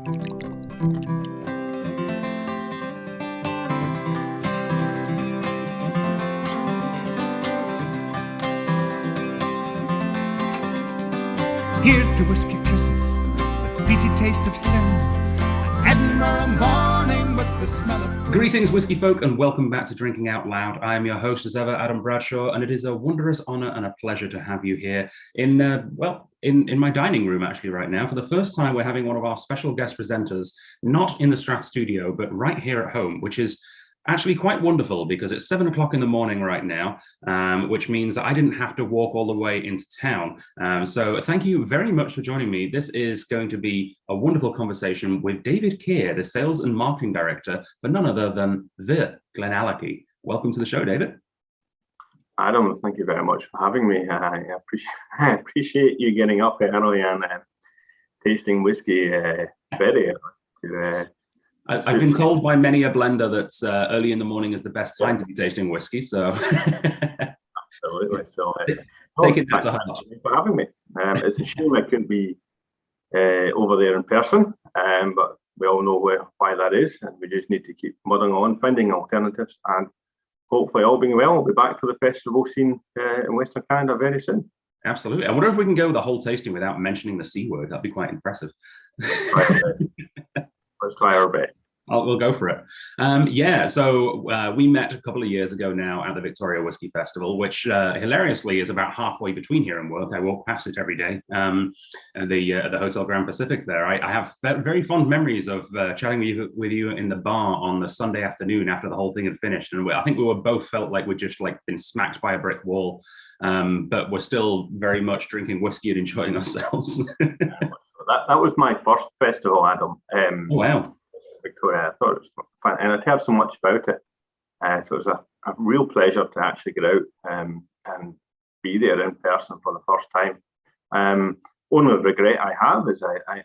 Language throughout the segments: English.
Here's to whiskey kisses, the peaty taste of sin, an Edinburgh morning with the smell of... Greetings, whiskey folk, and welcome back to Drinking Out Loud. I am your host, as ever, Adam Bradshaw, and it is a wondrous honour and a pleasure to have you here in my dining room, actually, right now. For the first time, we're having one of our special guest presenters, not in the Strath studio, but right here at home, which is actually quite wonderful because it's 7 o'clock in the morning right now, which means I didn't have to walk all the way into town. So thank you very much for joining me. This is going to be a wonderful conversation with David Keir, the Sales and Marketing Director for none other than the GlenAllachie. Welcome to the show, David. Adam, thank you very much for having me. I appreciate you getting up early and tasting whiskey very early. I've been told by many a blender that early in the morning is the best time to be tasting whiskey. So absolutely. So taking that to heart. Thanks for having me. It's a shame I couldn't be over there in person, but we all know why that is, and we just need to keep mudding on, finding alternatives, and hopefully, all being well, we'll be back to the festival scene in Western Canada very soon. Absolutely. I wonder if we can go the whole tasting without mentioning the C word. That'd be quite impressive. Let's try our best. We'll go for it. So we met a couple of years ago now at the Victoria Whisky Festival, which hilariously is about halfway between here and work. I walk past it every day, at the Hotel Grand Pacific there. I have very fond memories of chatting with you in the bar on the Sunday afternoon after the whole thing had finished. And I think we were both felt like we'd just been smacked by a brick wall, but we're still very much drinking whiskey and enjoying ourselves. That was my first festival, Adam. Oh, wow. Victoria. I thought it was fun, and I'd heard so much about it. So it was a real pleasure to actually get out and be there in person for the first time. Only regret I have is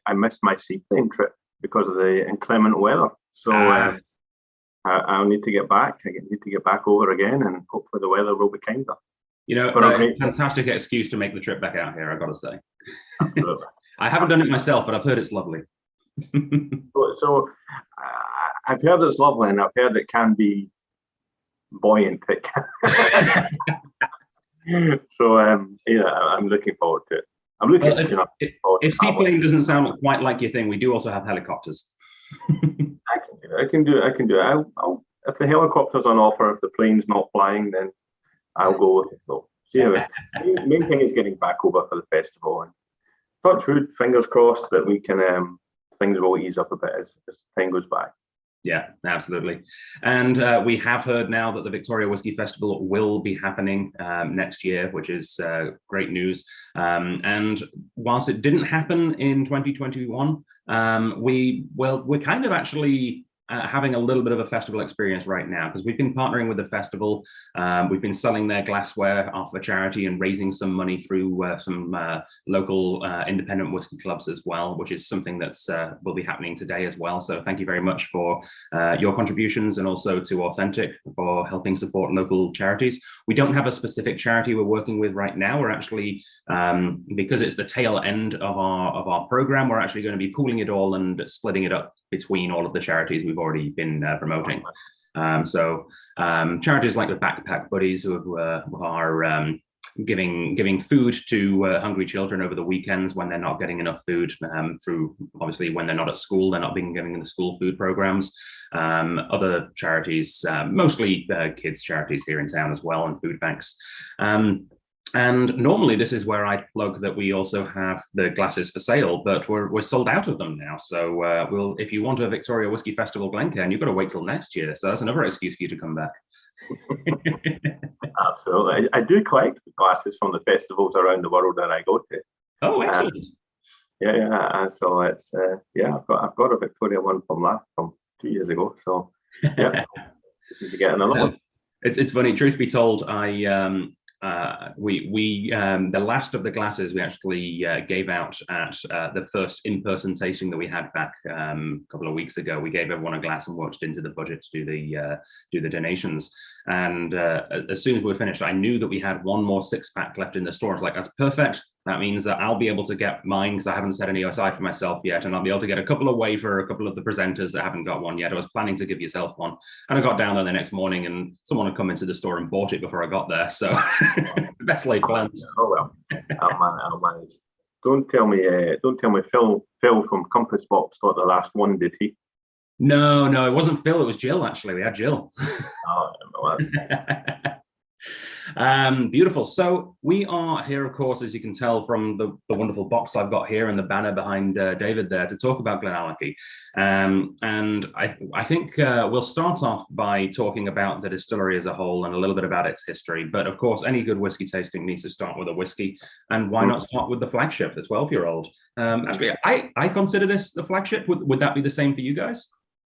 I missed my seaplane trip because of the inclement weather. So I'll need to get back. I need to get back over again, and hopefully the weather will be kinder. Fantastic excuse to make the trip back out here, I've got to say. Absolutely. I haven't done it myself, but I've heard it's lovely. So I've heard it's lovely, and I've heard it can be buoyant. So I'm looking forward to it. If seaplane doesn't sound quite like your thing, we do also have helicopters. I can do it. I'll if the helicopter's on offer, if the plane's not flying, then I'll go with it. So the main thing is getting back over for the festival, and touch wood, fingers crossed that we can things will ease up a bit as time goes by. Yeah, absolutely. And we have heard now that the Victoria Whisky Festival will be happening next year, which is great news. And whilst it didn't happen in 2021, we're kind of actually having a little bit of a festival experience right now because we've been partnering with the festival. We've been selling their glassware off for charity and raising some money through some local independent whiskey clubs as well, which is something that's will be happening today as well. So thank you very much for your contributions, and also to Authentic for helping support local charities. We don't have a specific charity we're working with right now. We're actually, because it's the tail end of our program, we're actually going to be pooling it all and splitting it up between all of the charities we've already been promoting. So charities like the Backpack Buddies, who are giving food to hungry children over the weekends when they're not getting enough food, through obviously when they're not at school, they're not being given the school food programs. Other charities, mostly kids charities here in town as well, and food banks. And normally this is where I plug that we also have the glasses for sale, but we're sold out of them now. So if you want a Victoria Whisky Festival Glencairn, you've got to wait till next year. So that's another excuse for you to come back. Absolutely. I do collect glasses from the festivals around the world that I go to. Oh, excellent. And so it's I've got a Victoria one from 2 years ago. So yeah, need to get another one. It's funny. Truth be told, the last of the glasses we actually gave out at the first in-person tasting that we had back a couple of weeks ago. We gave everyone a glass and watched into the budget to do the donations. And as soon as we were finished, I knew that we had one more 6-pack left in the store. It's like, that's perfect. That means that I'll be able to get mine because I haven't set any aside for myself yet. And I'll be able to get a couple away for a couple of the presenters that haven't got one yet. I was planning to give yourself one. And I got down there the next morning and someone had come into the store and bought it before I got there. So best laid plans. Oh, well, I'll manage. Don't tell me Phil from Compass Box got the last one, did he? No, it wasn't Phil. It was Jill, actually. We had Jill. Oh, I don't know that. Beautiful. So we are here, of course, as you can tell from the wonderful box I've got here and the banner behind David there, to talk about GlenAllachie. And I think we'll start off by talking about the distillery as a whole and a little bit about its history. But of course, any good whiskey tasting needs to start with a whiskey. And why not start with the flagship, the 12-year-old? Actually, I consider this the flagship. Would that be the same for you guys?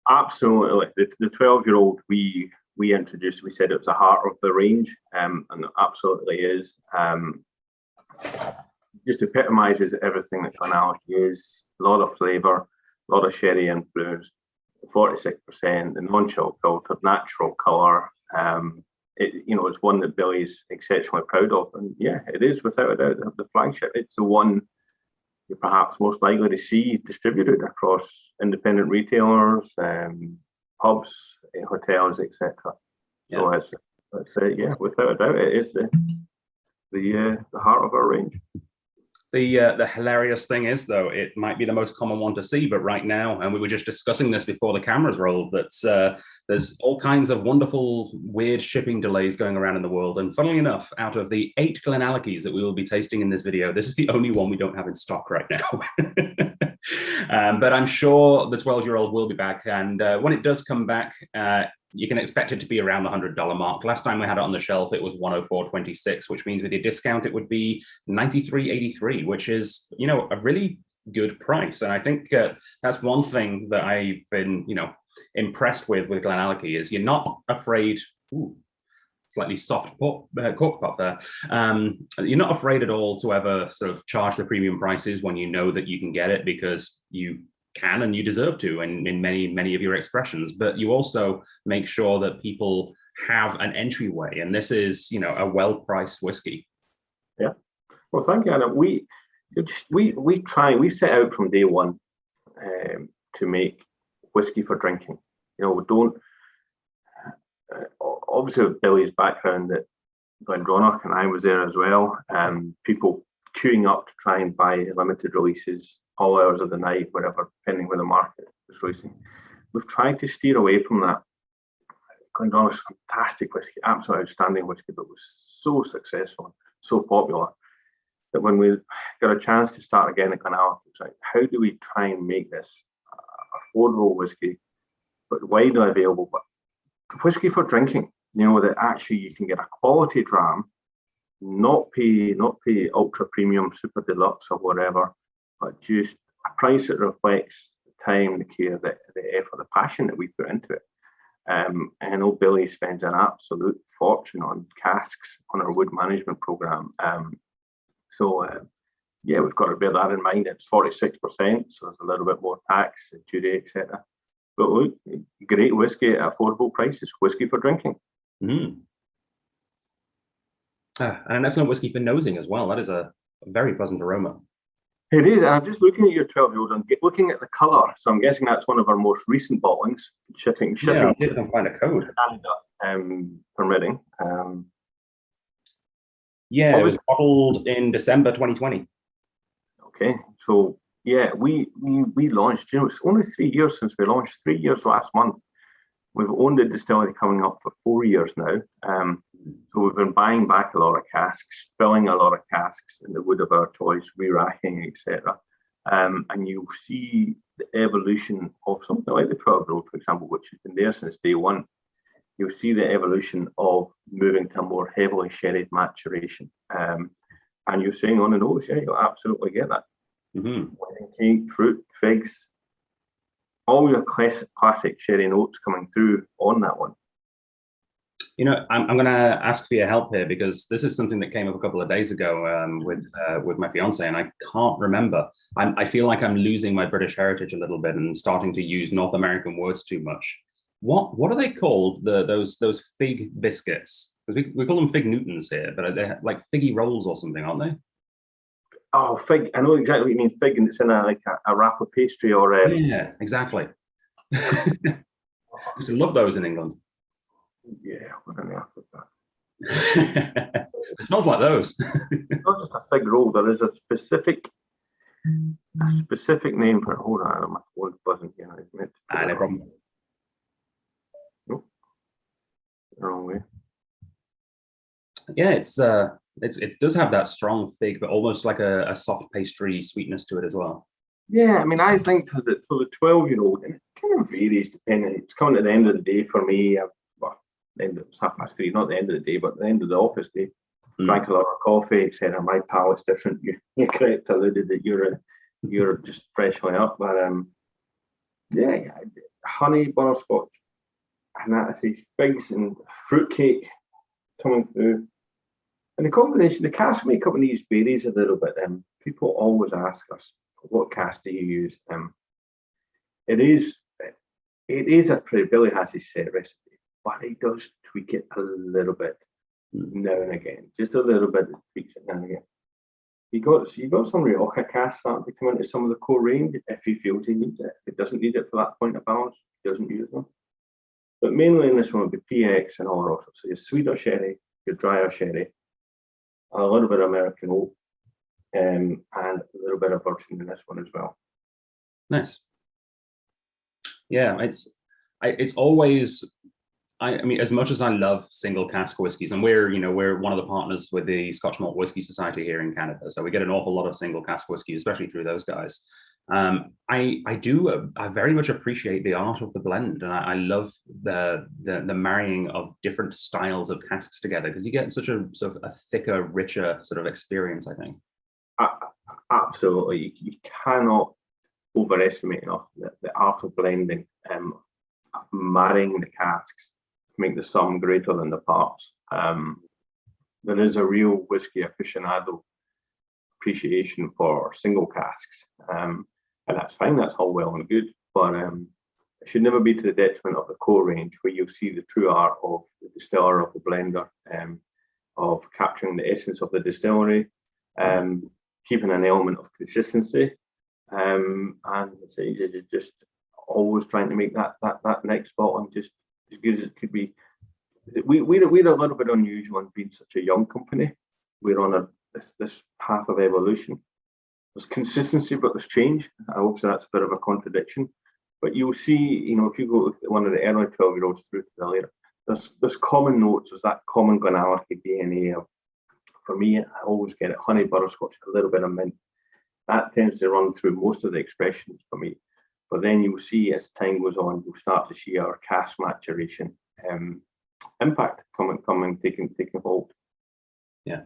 Absolutely. The 12-year-old we introduced, we said it was the heart of the range, and it absolutely is. Just epitomizes everything that GlenAllachie is. A lot of flavour, a lot of sherry influence, 46%, the non-chill filtered, natural colour. It's one that Billy's exceptionally proud of, and yeah, it is without a doubt the flagship. It's the one you're perhaps most likely to see distributed across independent retailers, pubs, hotels, etc. Yeah. So yeah, without a doubt, it is the heart of our range. The hilarious thing is, though, it might be the most common one to see, but right now, and we were just discussing this before the cameras rolled, that there's all kinds of wonderful, weird shipping delays going around in the world. And funnily enough, out of the 8 GlenAllachies that we will be tasting in this video, this is the only one we don't have in stock right now. But I'm sure the 12-year-old will be back. And when it does come back, you can expect it to be around the $100 mark. Last time we had it on the shelf, it was $104.26, which means with your discount, it would be $93.83, which is, a really good price. And I think that's one thing that I've been, impressed with GlenAllachie is you're not afraid. Ooh, slightly soft cork pop there. You're not afraid at all to ever sort of charge the premium prices when you know that you can get it, because you can and you deserve to, and in many of your expressions. But you also make sure that people have an entryway, and this is a well-priced whiskey. Yeah, well, thank you, Anna. We set out from day one to make whiskey for drinking. We don't obviously with Billy's background at Glendronach, and I was there as well. People queuing up to try and buy limited releases all hours of the night, whatever, depending where the market was releasing. We've tried to steer away from that. Glendronach's fantastic whiskey, absolutely outstanding whiskey, but was so successful, so popular, that when we got a chance to start again at GlenAllachie, it's like, how do we try and make this affordable whiskey, but widely available, but whiskey for drinking? That actually you can get a quality dram, not pay ultra premium, super deluxe or whatever, but just a price that reflects the time, the care, the effort, the passion that we put into it. And I know Billy spends an absolute fortune on casks on our wood management program. Yeah, we've got to bear that in mind. It's 46%, so there's a little bit more tax, duty, etc. But look, great whiskey at affordable prices, whiskey for drinking. And an excellent whiskey for nosing as well. That is a very pleasant aroma. It is. And I'm just looking at your 12-year-old and looking at the colour. So I'm guessing that's one of our most recent bottlings. Shipping. Yeah, I didn't find a code. Canada, permitting. Yeah, it was bottled in December 2020. Okay, so yeah, we launched. It's only 3 years since we launched. 3 years last month. We've owned the distillery coming up for 4 years now. So we've been buying back a lot of casks, filling a lot of casks in the wood of our choice, re-racking, etc. And you'll see the evolution of something like the 12-year-old, for example, which has been there since day one. You'll see the evolution of moving to a more heavily sherried maturation. And you're saying on the nose, yeah, you'll absolutely get that. Wedding cake, fruit, figs, all your classic sherry notes coming through on that one. I'm going to ask for your help here, because this is something that came up a couple of days ago with my fiance, and I can't remember. I feel like I'm losing my British heritage a little bit and starting to use North American words too much. What are they called? Those fig biscuits? Because we call them fig Newtons here, but they're like figgy rolls or something, aren't they? Oh, fig. I know exactly what you mean, fig, and it's in a wrap of pastry or. Yeah, exactly. I used to love those in England. Yeah, what on earth is that? It smells like those. It's not just a fig roll. There is a specific name for it. Hold on, my phone's buzzing here. I meant to put No it problem. on. Nope, the wrong way. Yeah, it does have that strong fig, but almost like a soft pastry sweetness to it as well. Yeah, I mean, I think for the 12-year-old, and it kind of varies depending. It's coming to the end of the day for me. Well, it's 3:30, not the end of the day, but the end of the office day. Drank a lot of coffee, etc. My palate's different. You're correct, alluded that you're just freshly up, but yeah, honey butterscotch, and that I say figs and fruitcake coming through. And the combination, the cask makeup in these varies a little bit. People always ask us, what cask do you use? It is a pretty Billy has his set recipe, but he does tweak it a little bit now and again, just a little bit of tweaks it now and again. You got some Rioja casks starting to come into some of the core range if he feels he needs it. If he doesn't need it for that point of balance, he doesn't use them. But mainly in this one would be PX and Oloroso. So your sweeter sherry, your drier sherry, a little bit of American oak, and a little bit of virgin in this one as well. Nice. Yeah, it's always. I mean, as much as I love single cask whiskies, and we're one of the partners with the Scotch Malt Whisky Society here in Canada, so we get an awful lot of single cask whiskey, especially through those guys. I very much appreciate the art of the blend, and I love the marrying of different styles of casks together, because you get such a sort of a thicker, richer sort of experience, I think. Absolutely, you cannot overestimate enough the art of blending, marrying the casks to make the sum greater than the parts. There is a real whiskey aficionado appreciation for single casks, and that's fine. That's all well and good, but it should never be to the detriment of the core range, where you'll see the true art of the distiller, of the blender, of capturing the essence of the distillery, keeping an element of consistency, and just always trying to make that next bottle just as good as it could be. We're a little bit unusual in being such a young company. We're on this path of evolution. There's consistency, but there's change. Obviously, that's a bit of a contradiction. But you'll see, if you go to one of the early 12-year-olds through to the later, there's common notes. There's that common GlenAllachie DNA. For me, I always get it: honey, butterscotch, a little bit of mint. That tends to run through most of the expressions for me. But then you'll see, as time goes on, you'll start to see our cask maturation impact coming, taking hold. Yeah.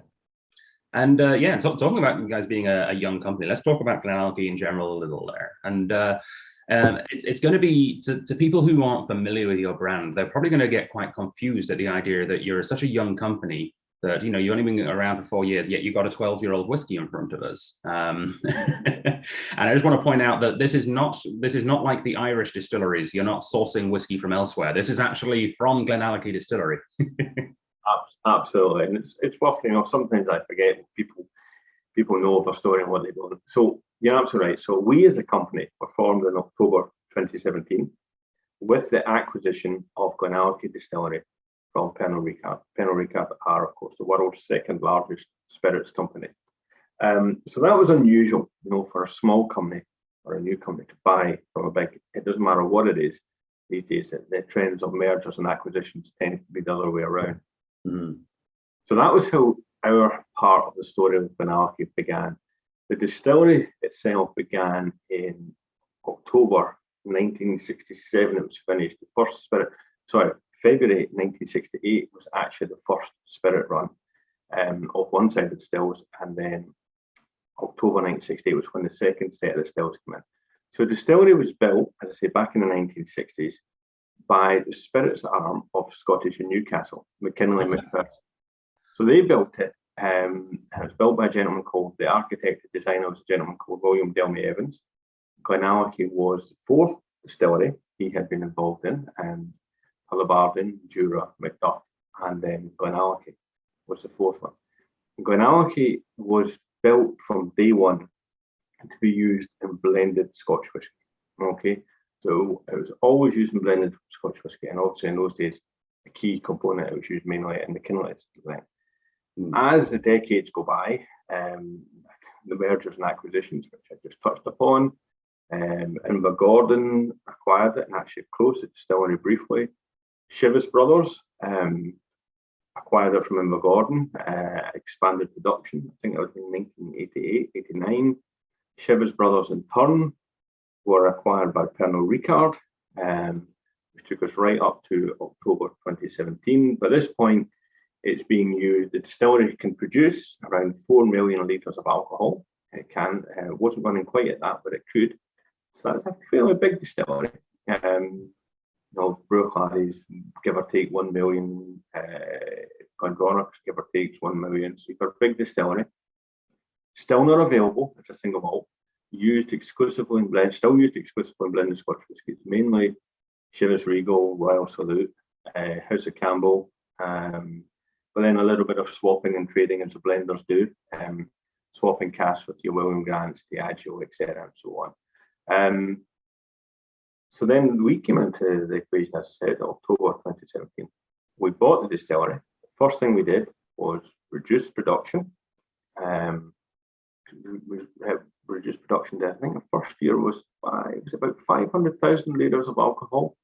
And talking about you guys being a young company, let's talk about GlenAllachie in general a little there. And it's going to be, to people who aren't familiar with your brand, they're probably going to get quite confused at the idea that you're such a young company that, you've only been around for 4 years, yet you've got a 12-year-old whiskey in front of us. And I just want to point out that this is not like the Irish distilleries. You're not sourcing whiskey from elsewhere. This is actually from GlenAllachie Distillery. Absolutely, and it's worth, sometimes I forget people know their story and what they don't. So you're absolutely right. So we as a company were formed in October 2017 with the acquisition of GlenAllachie Distillery from Pernod Ricard. Pernod Ricard are, of course, the world's second largest spirits company. So that was unusual, for a small company or a new company to buy from a big. It doesn't matter what it is these days. The trends of mergers and acquisitions tend to be the other way around. Mm-hmm. So that was how our part of the story of GlenAllachie began. The distillery itself began in October 1967. It was finished. The first February 1968 was actually the first spirit run of one side of the stills, and then October 1968 was when the second set of the stills came in. So the distillery was built, as I say, back in the 1960s by the spirits arm of Scottish in Newcastle, McKinley McPherson. So they built it, and it was built by a gentleman called, the architect and designer was a gentleman called William Delmy Evans. GlenAllachie was the fourth distillery he had been involved in, and Tullibardine, Jura, Macduff, and then GlenAllachie was the fourth one. GlenAllachie was built from day one to be used in blended Scotch whisky. Okay, so it was always used in blended Scotch whisky, and obviously in those days, a key component it was used mainly in the Kinlets. As the decades go by, the mergers and acquisitions, which I just touched upon, Invergordon acquired it and actually closed the distillery briefly. Chivas Brothers acquired it from Invergordon, expanded production. I think it was in 1988, 89. Chivas Brothers in turn were acquired by Pernod Ricard, which took us right up to October 2017. By this point, it's being used. The distillery can produce around 4 million litres of alcohol. It can. It wasn't running quite at that, but it could. So that's a fairly big distillery. Bruichladdich, give or take 1 million. Glendronach, give or take 1 million. So you've got a big distillery. Still not available as a single malt. Used exclusively in blend. Still used exclusively in blended Scotch whiskies. Mainly Chivas Regal, Royal Salute, House of Campbell. But then a little bit of swapping and trading as the blenders do. Swapping casks with your William Grants, Diageo, etc., and so on. So then we came into the equation, as I said, in October 2017. We bought the distillery. The first thing we did was reduce production. We reduced production to, I think the first year was about 500,000 litres of alcohol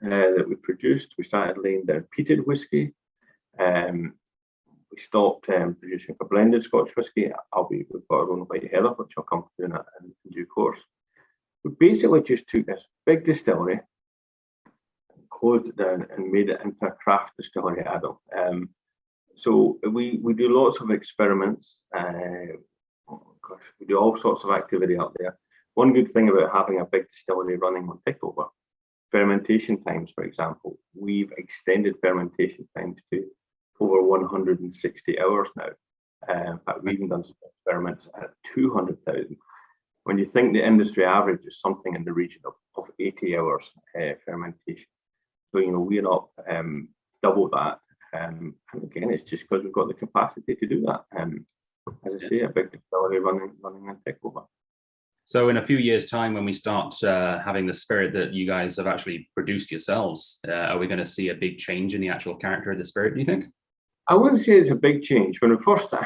that we produced. We started laying down peated whiskey. We stopped producing a blended Scotch whisky. We've got our own white heather, which I'll come to in due course. We basically just took this big distillery, closed it down, and made it into a craft distillery add-on. So we do lots of experiments. We do all sorts of activity out there. One good thing about having a big distillery running on takeover, fermentation times, for example, we've extended fermentation times to over 160 hours now. In fact, we've even done some experiments at 200,000. When you think the industry average is something in the region of 80 hours fermentation. So, we're up double that. And again, it's just because we've got the capacity to do that. As I say, a big distillery running on takeover. So in a few years' time, when we start having the spirit that you guys have actually produced yourselves, are we going to see a big change in the actual character of the spirit, do you think? I wouldn't say it's a big change. When we first, I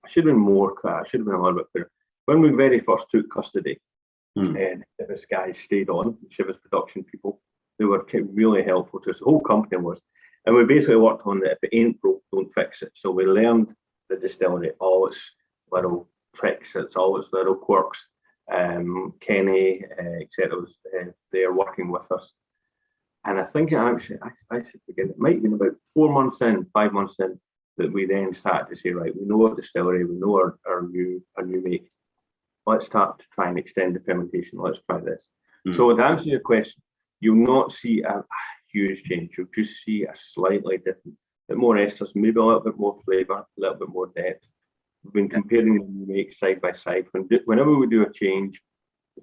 should have been more clear. I should have been a little bit clearer. When we very first took custody, and Chivas guys stayed on, Chivas production people, they were really helpful to us. The whole company was. And we basically worked on that if it ain't broke, don't fix it. So we learned the distillery, all its little tricks, it's all its little quirks. Kenny, etc., was there working with us. And I think I should forget, it might have been about 5 months in, that we then started to say, right, we know our distillery, we know our new make. Let's start to try and extend the fermentation. Let's try this. So to answer your question, you'll not see a huge change. You'll just see a slightly different, bit more esters, maybe a little bit more flavour, a little bit more depth. We've been comparing the new make side by side. Whenever we do a change,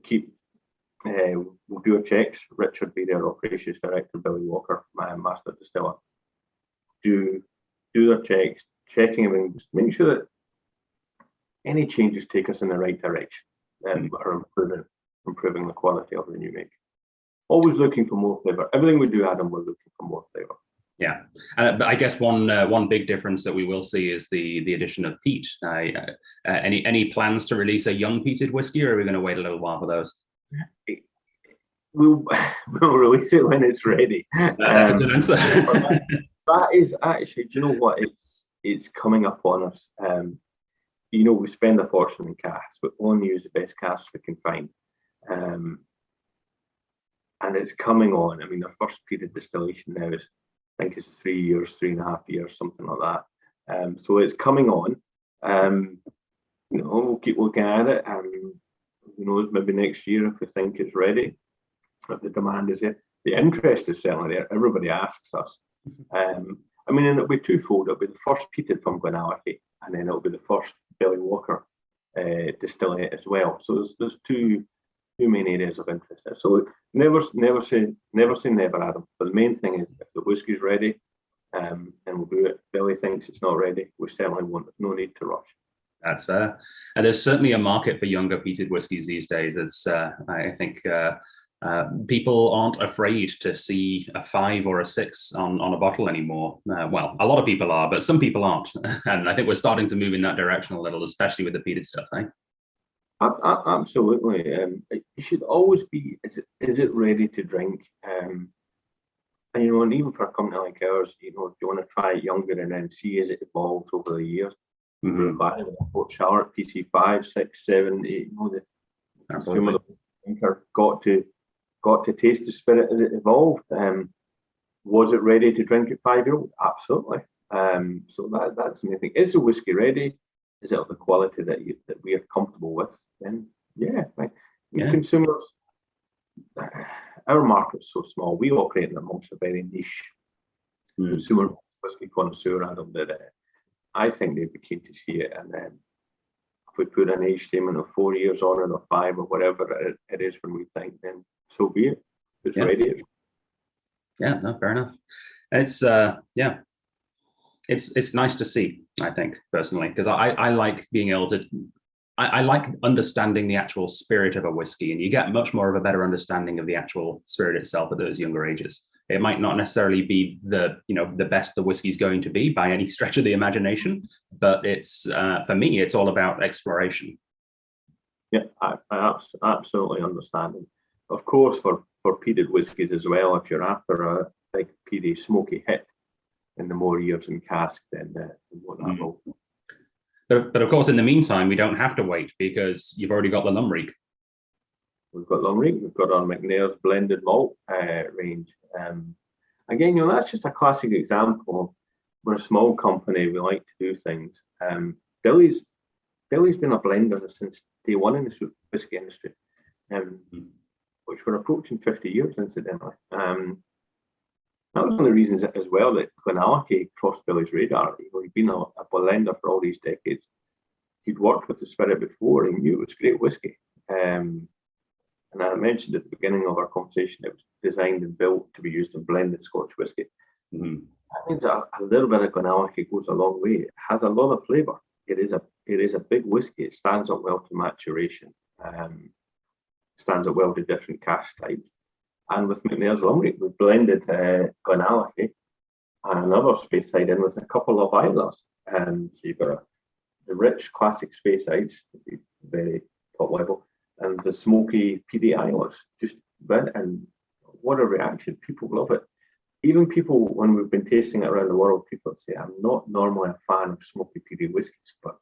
we'll do our checks. Richard Beattie, our operations director, Billy Walker, my master distiller, do their checks, checking everything, just making sure that any changes take us in the right direction and are improving the quality of the new make. Always looking for more flavour. Everything we do, Adam, we're looking for more flavour. Yeah, but I guess one big difference that we will see is the addition of peat. Any plans to release a young peated whiskey, or are we going to wait a little while for those? We'll release it when it's ready. That's a good answer. That is actually, do you know what? It's coming up on us. We spend a fortune in casks, but we only use the best casks we can find. And it's coming on. I mean, our first peated distillation now is, I think it's 3 years, 3.5 years, something like that. So it's coming on. We'll keep looking at it, and who knows, maybe next year if we think it's ready, if the demand is there. The interest is certainly there. Everybody asks us. And it'll be twofold. It'll be the first peated from GlenAllachie, and then it'll be the first Billy Walker distillery as well. So there's two main areas of interest there. So never say never, Adam. But the main thing is, if the whiskey's ready, and we'll do it. Billy thinks it's not ready, we certainly won't. There's no need to rush. That's fair. And there's certainly a market for younger peated whiskies these days. As I think people aren't afraid to see a 5 or a 6 on a bottle anymore. Well, a lot of people are, but some people aren't. And I think we're starting to move in that direction a little, especially with the peated stuff, eh? Absolutely. It should always be, is it ready to drink? And and even for a company like ours, do you want to try it younger and then see as it evolves over the years? Mm-hmm. Port Charlotte, PC5, 6, 7, 8, the consumer got to taste the spirit as it evolved. Was it ready to drink at 5-year-old? Absolutely. So that's the main thing. Is the whiskey ready? Is it of the quality that we are comfortable with? Then consumers. Our market's so small. We operate in amongst a very niche consumer whiskey connoisseur, Adam. That I think they'd be keen to see it. And then if we put an age statement of 4 years on it, or 5, or whatever it is when we think, then so be it. It's ready. Yeah, no, fair enough. It's it's nice to see, I think, personally, because I like being able to. I like understanding the actual spirit of a whiskey, and you get much more of a better understanding of the actual spirit itself at those younger ages. It might not necessarily be the best the whiskey's going to be by any stretch of the imagination, but it's for me, it's all about exploration. Yeah, I absolutely understand. And of course, for peated whiskies as well, if you're after a big peaty smoky hit in the more years in cask, then what that will. But of course, in the meantime, we don't have to wait because you've already got the Lumreek. We've got Lumreek. We've got our McNair's blended malt range. Again, that's just a classic example. We're a small company. We like to do things. Billy's been a blender since day one in the whiskey industry, which we're approaching 50 years, incidentally. That was one of the reasons as well that GlenAllachie crossed Billy's radar. He'd been a blender for all these decades. He'd worked with the spirit before. He knew it was great whiskey. And I mentioned at the beginning of our conversation, it was designed and built to be used in blended Scotch whiskey. That means a little bit of GlenAllachie goes a long way. It has a lot of flavour. It is a big whiskey. It stands up well to maturation. Stands up well to different cask types. And with McNair's Lumreek, we blended GlenAllachie and another Speyside in with a couple of Islers. So you've got the rich classic Speysides, very top level, and the smoky PD Islers. And what a reaction! People love it. Even people, when we've been tasting it around the world, people say, "I'm not normally a fan of smoky PD whiskies, but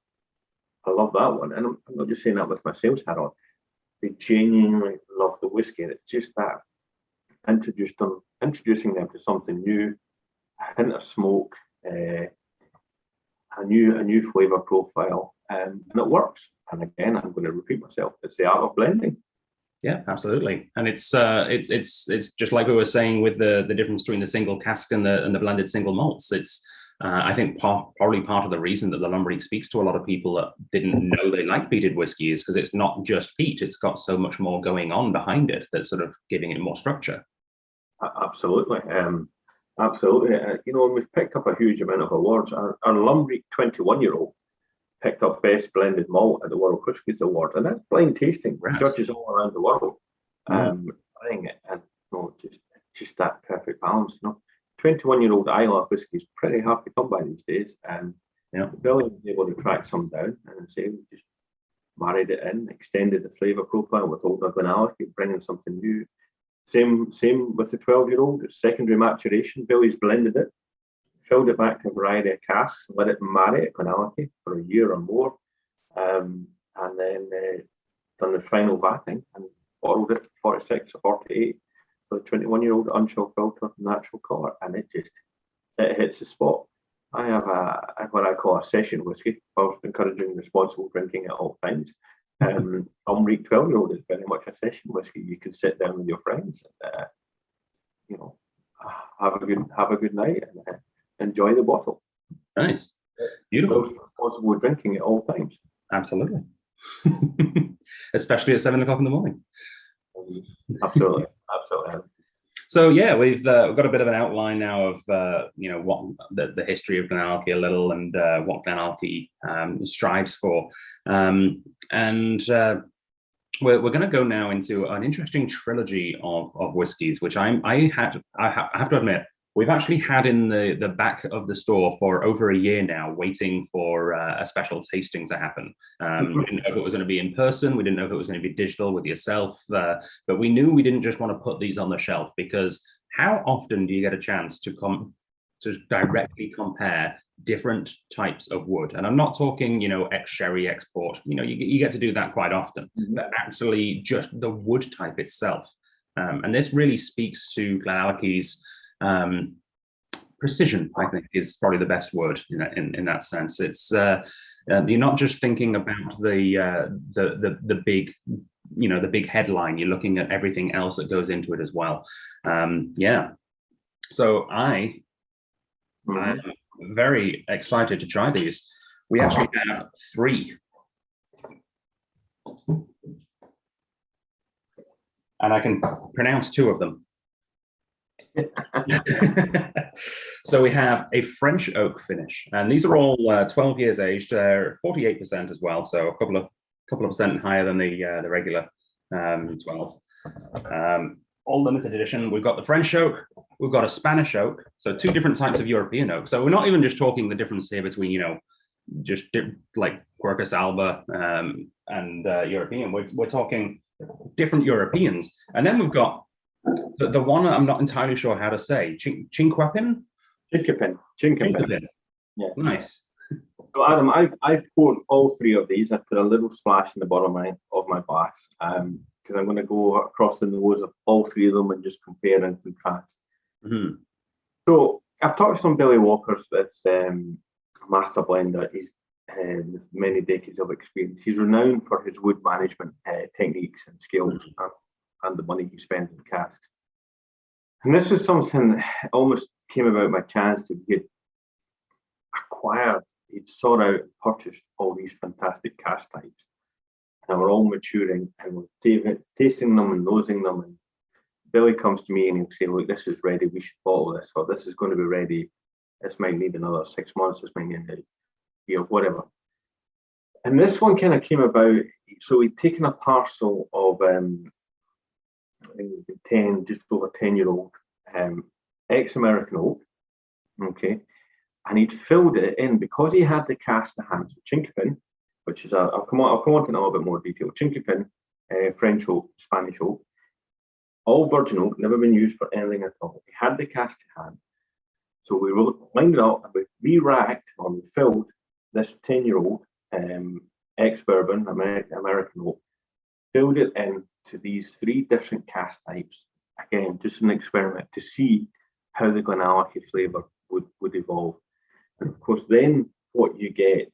I love that one." And I'm not just saying that with my sales hat on. They genuinely love the whiskey, and it's just that. Introducing them to something new, a hint of smoke, a new flavour profile, and it works. And again, I'm going to repeat myself. It's the art of blending. Yeah, absolutely. And it's just like we were saying with the difference between the single cask and the blended single malts. It's I think probably part of the reason that the Lumreek speaks to a lot of people that didn't know they like peated whiskey is because it's not just peat. It's got so much more going on behind it that's sort of giving it more structure. Absolutely. Absolutely. We've picked up a huge amount of awards. Our Lumreek 21-year-old picked up Best Blended Malt at the World Whiskies Award, and that's blind tasting. Judges all around the world buying it, and just that perfect balance. 21-year-old Islay whiskey is pretty hard to come by these days, and Billy was able to track some down and say we just married it in, extended the flavour profile with older GlenAllachie, bringing something new. Same with the 12-year-old. It's secondary maturation. Billy's blended it, filled it back to a variety of casks, let it marry at GlenAllachie for a year or more, and then done the final vatting and bottled it 46 or 48 for the 21-year-old unchill filter natural colour, and it hits the spot. I have what I call a session whiskey, whilst encouraging responsible drinking at all times. Lumreek 12-year-old is very much a session whiskey. You can sit down with your friends and have a good night and enjoy the bottle. Nice, beautiful. Responsible drinking at all times. Absolutely, especially at 7 o'clock in the morning. Absolutely. So yeah, we've got a bit of an outline now of what the history of GlenAllachie a little, and what GlenAllachie strives for, and we're going to go now into an interesting trilogy of whiskies, which I have to admit, we've actually had in the back of the store for over a year now, waiting for a special tasting to happen. We didn't know if it was going to be in person. We didn't know if it was going to be digital with yourself. But we knew we didn't just want to put these on the shelf, because how often do you get a chance to directly compare different types of wood? And I'm not talking, ex-sherry, ex-port. You get to do that quite often, but actually just the wood type itself. And this really speaks to GlenAllachie's precision, I think, is probably the best word in that sense. It's you're not just thinking about the big, the big headline. You're looking at everything else that goes into it as well. So I'm very excited to try these. We actually have 3. And I can pronounce 2 of them. So we have a French oak finish, and these are all 12 years aged. They're 48% as well, so a couple of percent higher than the regular 12. All limited edition. We've got the French oak, we've got a Spanish oak, so 2 different types of European oak. So we're not even just talking the difference here between like Quercus alba and European. We're talking different Europeans, and then we've got the one I'm not entirely sure how to say. Chinquapin? Chinkapin. Yeah. Nice. So Adam, I've poured all 3 of these. I put a little splash in the bottom of my glass, because I'm going to go across the nose of all 3 of them and just compare and contrast. So I've touched on Billy Walker's, that's a master blender. He's with many decades of experience. He's renowned for his wood management techniques and skills, and the money he spends in casks. And this is something that almost came about by chance. He'd sought out and purchased all these fantastic cask types, and we're all maturing, and we're tasting them and nosing them. And Billy comes to me and he'll say, look, this is ready, we should bottle this, or this is going to be ready, this might need another 6 months, this might need a year, whatever. And this one kind of came about. So we'd taken a parcel of I think it was just over 10-year-old ex-American oak, okay, and he'd filled it in because he had the cask to hand. So Chinkapin, which is I'll come on to in a little bit more detail. Chinkapin, French oak, Spanish oak, all virgin oak, never been used for anything at all. He had the cask to hand, so we lined it up and we re-racked or we filled this 10-year-old ex-bourbon American oak, filled it in to these 3 different cask types. Again, just an experiment to see how the GlenAllachie flavour would evolve. And of course, then what you get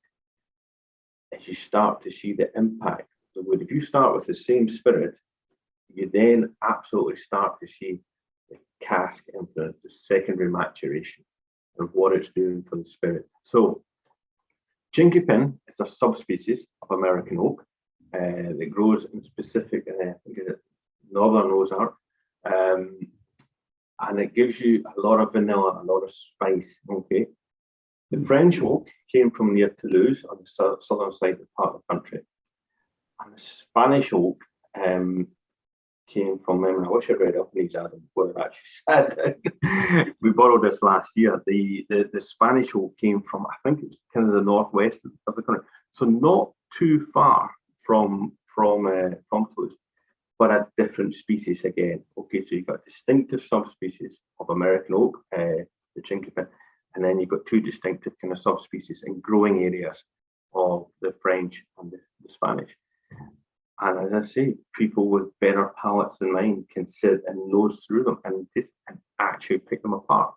is you start to see the impact of the wood. If you start with the same spirit, you then absolutely start to see the cask and the secondary maturation of what it's doing for the spirit. So, Chinkapin is a subspecies of American oak that grows in specific northern Ozark, and it gives you a lot of vanilla, a lot of spice. Okay, the French oak came from near Toulouse on the southern side of part of the country, and the Spanish oak came from memory. I wish I'd read up these, Adam, what it actually said. We borrowed this last year. The Spanish oak came from, I think it's kind of the northwest of the country, so not too far from Toulouse, but a different species again. Okay, so you've got distinctive subspecies of American oak, the Chinkapin, and then you've got 2 distinctive kind of subspecies in growing areas of the French and the Spanish. And as I say, people with better palates than mine can sit and nose through them and actually pick them apart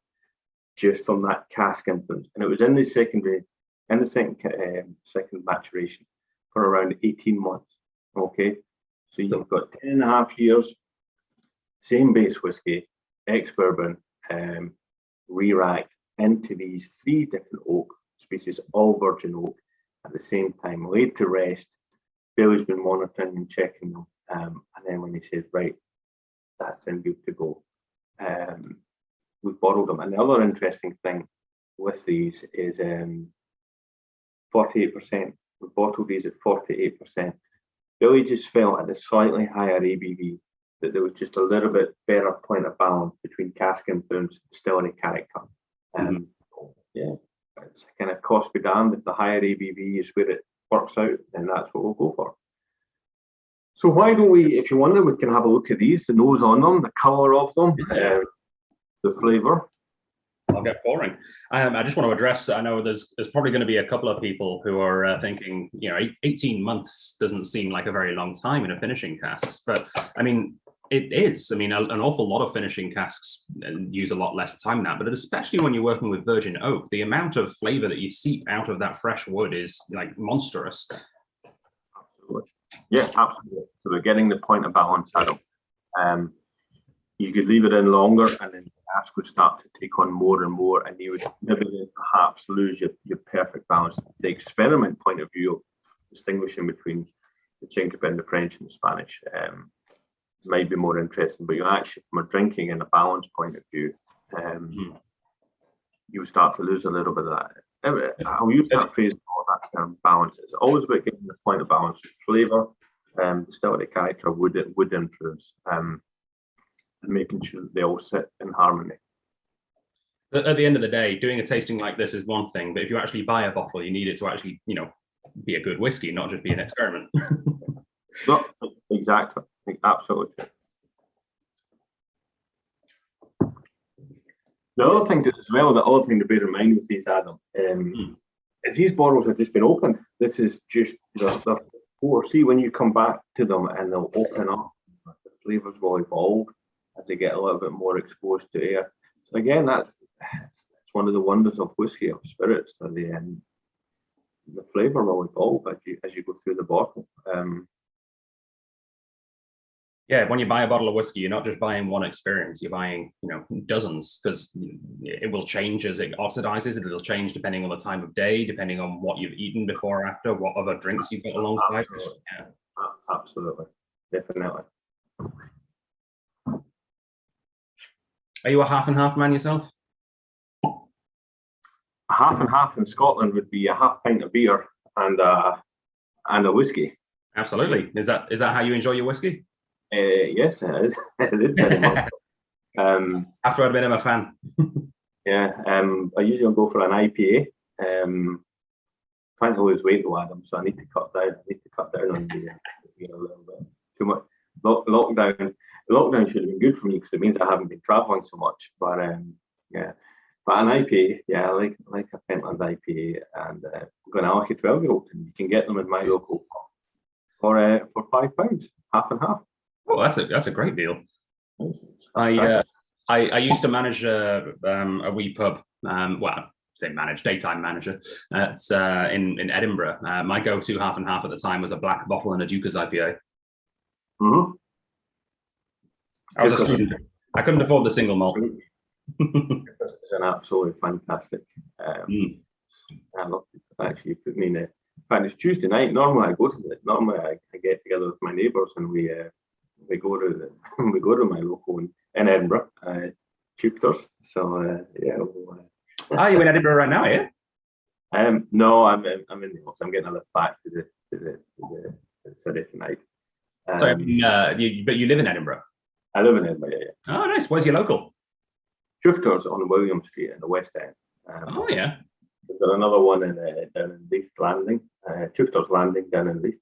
just from that cask influence. And it was in the second maturation for around 18 months. Okay, so you've got 10.5 years, same base whiskey, ex-bourbon, re-racked into these 3 different oak species, all virgin oak, at the same time, laid to rest. Billy's been monitoring and checking them, and then when he says, right, that's in, good to go. bottled them. And the other interesting thing with these is 48%. We bottled these at 48%. Billy just felt at a slightly higher ABV that there was just a little bit better point of balance between cask influence and distillery character. Yeah, it's kind of cost be damned. If the higher ABV is where it works out, then that's what we'll go for. So why don't we, if you wonder, we can have a look at these, the nose on them, the colour of them, the flavour. I'll get pouring. I just want to address, I know there's probably going to be a couple of people who are thinking, 18 months doesn't seem like a very long time in a finishing casks, but I mean, it is. I mean, an awful lot of finishing casks use a lot less time than that, but especially when you're working with virgin oak, the amount of flavour that you seep out of that fresh wood is like monstrous. Absolutely. Yeah, absolutely. So we're getting the point of balance out of them. You could leave it in longer and then the cask would start to take on more and more, and you would maybe perhaps lose your perfect balance. The experiment point of view of distinguishing between the Chinkapin, the French and the Spanish might be more interesting, but you actually, from a drinking and a balance point of view, you start to lose a little bit of that. I'll use that phrase all that term, balance. It's always about getting the point of balance, flavour, distillery character, wood influence, and making sure that they all sit in harmony. At the end of the day, doing a tasting like this is one thing, but if you actually buy a bottle, you need it to actually, be a good whiskey, not just be an experiment. No, exactly, absolutely. The other thing as well, the other thing to bear in mind with these, Adam, is these bottles have just been opened. This is just the pour. See, when you come back to them and they'll open up, the flavours will evolve as they get a little bit more exposed to air. So again, that's one of the wonders of whiskey, of spirits, that the flavour will evolve as you go through the bottle. Yeah, when you buy a bottle of whiskey, you're not just buying one experience, you're buying, dozens, because it will change as it oxidizes. It'll change depending on the time of day, depending on what you've eaten before or after, what other drinks you've got alongside. Absolutely. Yeah. Absolutely, definitely. Are you a half and half man yourself? A half and half in Scotland would be a half pint of beer and a whiskey. Absolutely. Is that how you enjoy your whiskey? Yes, it is. It is very much. After I'd been a fan. Yeah, I usually go for an IPA. Trying to lose weight though, Adam, so I need to cut down. On the a little bit too much. Lockdown should have been good for me because it means I haven't been travelling so much. But yeah, but an IPA, yeah, I like a Pentland IPA and GlenAllachie 12-year-old, and you can get them in my local pub for £5, half and half. Oh, that's a great deal. I used to manage a wee pub. Daytime manager. It's in Edinburgh. My go-to half and half at the time was a black bottle and a Duca's IPA. Mm-hmm. I was a student. I couldn't afford the single malt. It's an absolutely fantastic. I love it. Actually, put me in it. In fact, it's Tuesday night. Normally, I go to it. Normally, I get together with my neighbours and we go to my local in Edinburgh, Chapters. So yeah. Are you in Edinburgh right now? Yeah. No, I'm in the office. I'm getting a lift back to the city tonight. Sorry, but you live in Edinburgh. I live in Edinburgh. Yeah. Oh, nice. Where's your local? Chapters on William Street in the West End. Oh yeah. We've got another one down in Leith Landing, Chapters Landing down in Leith.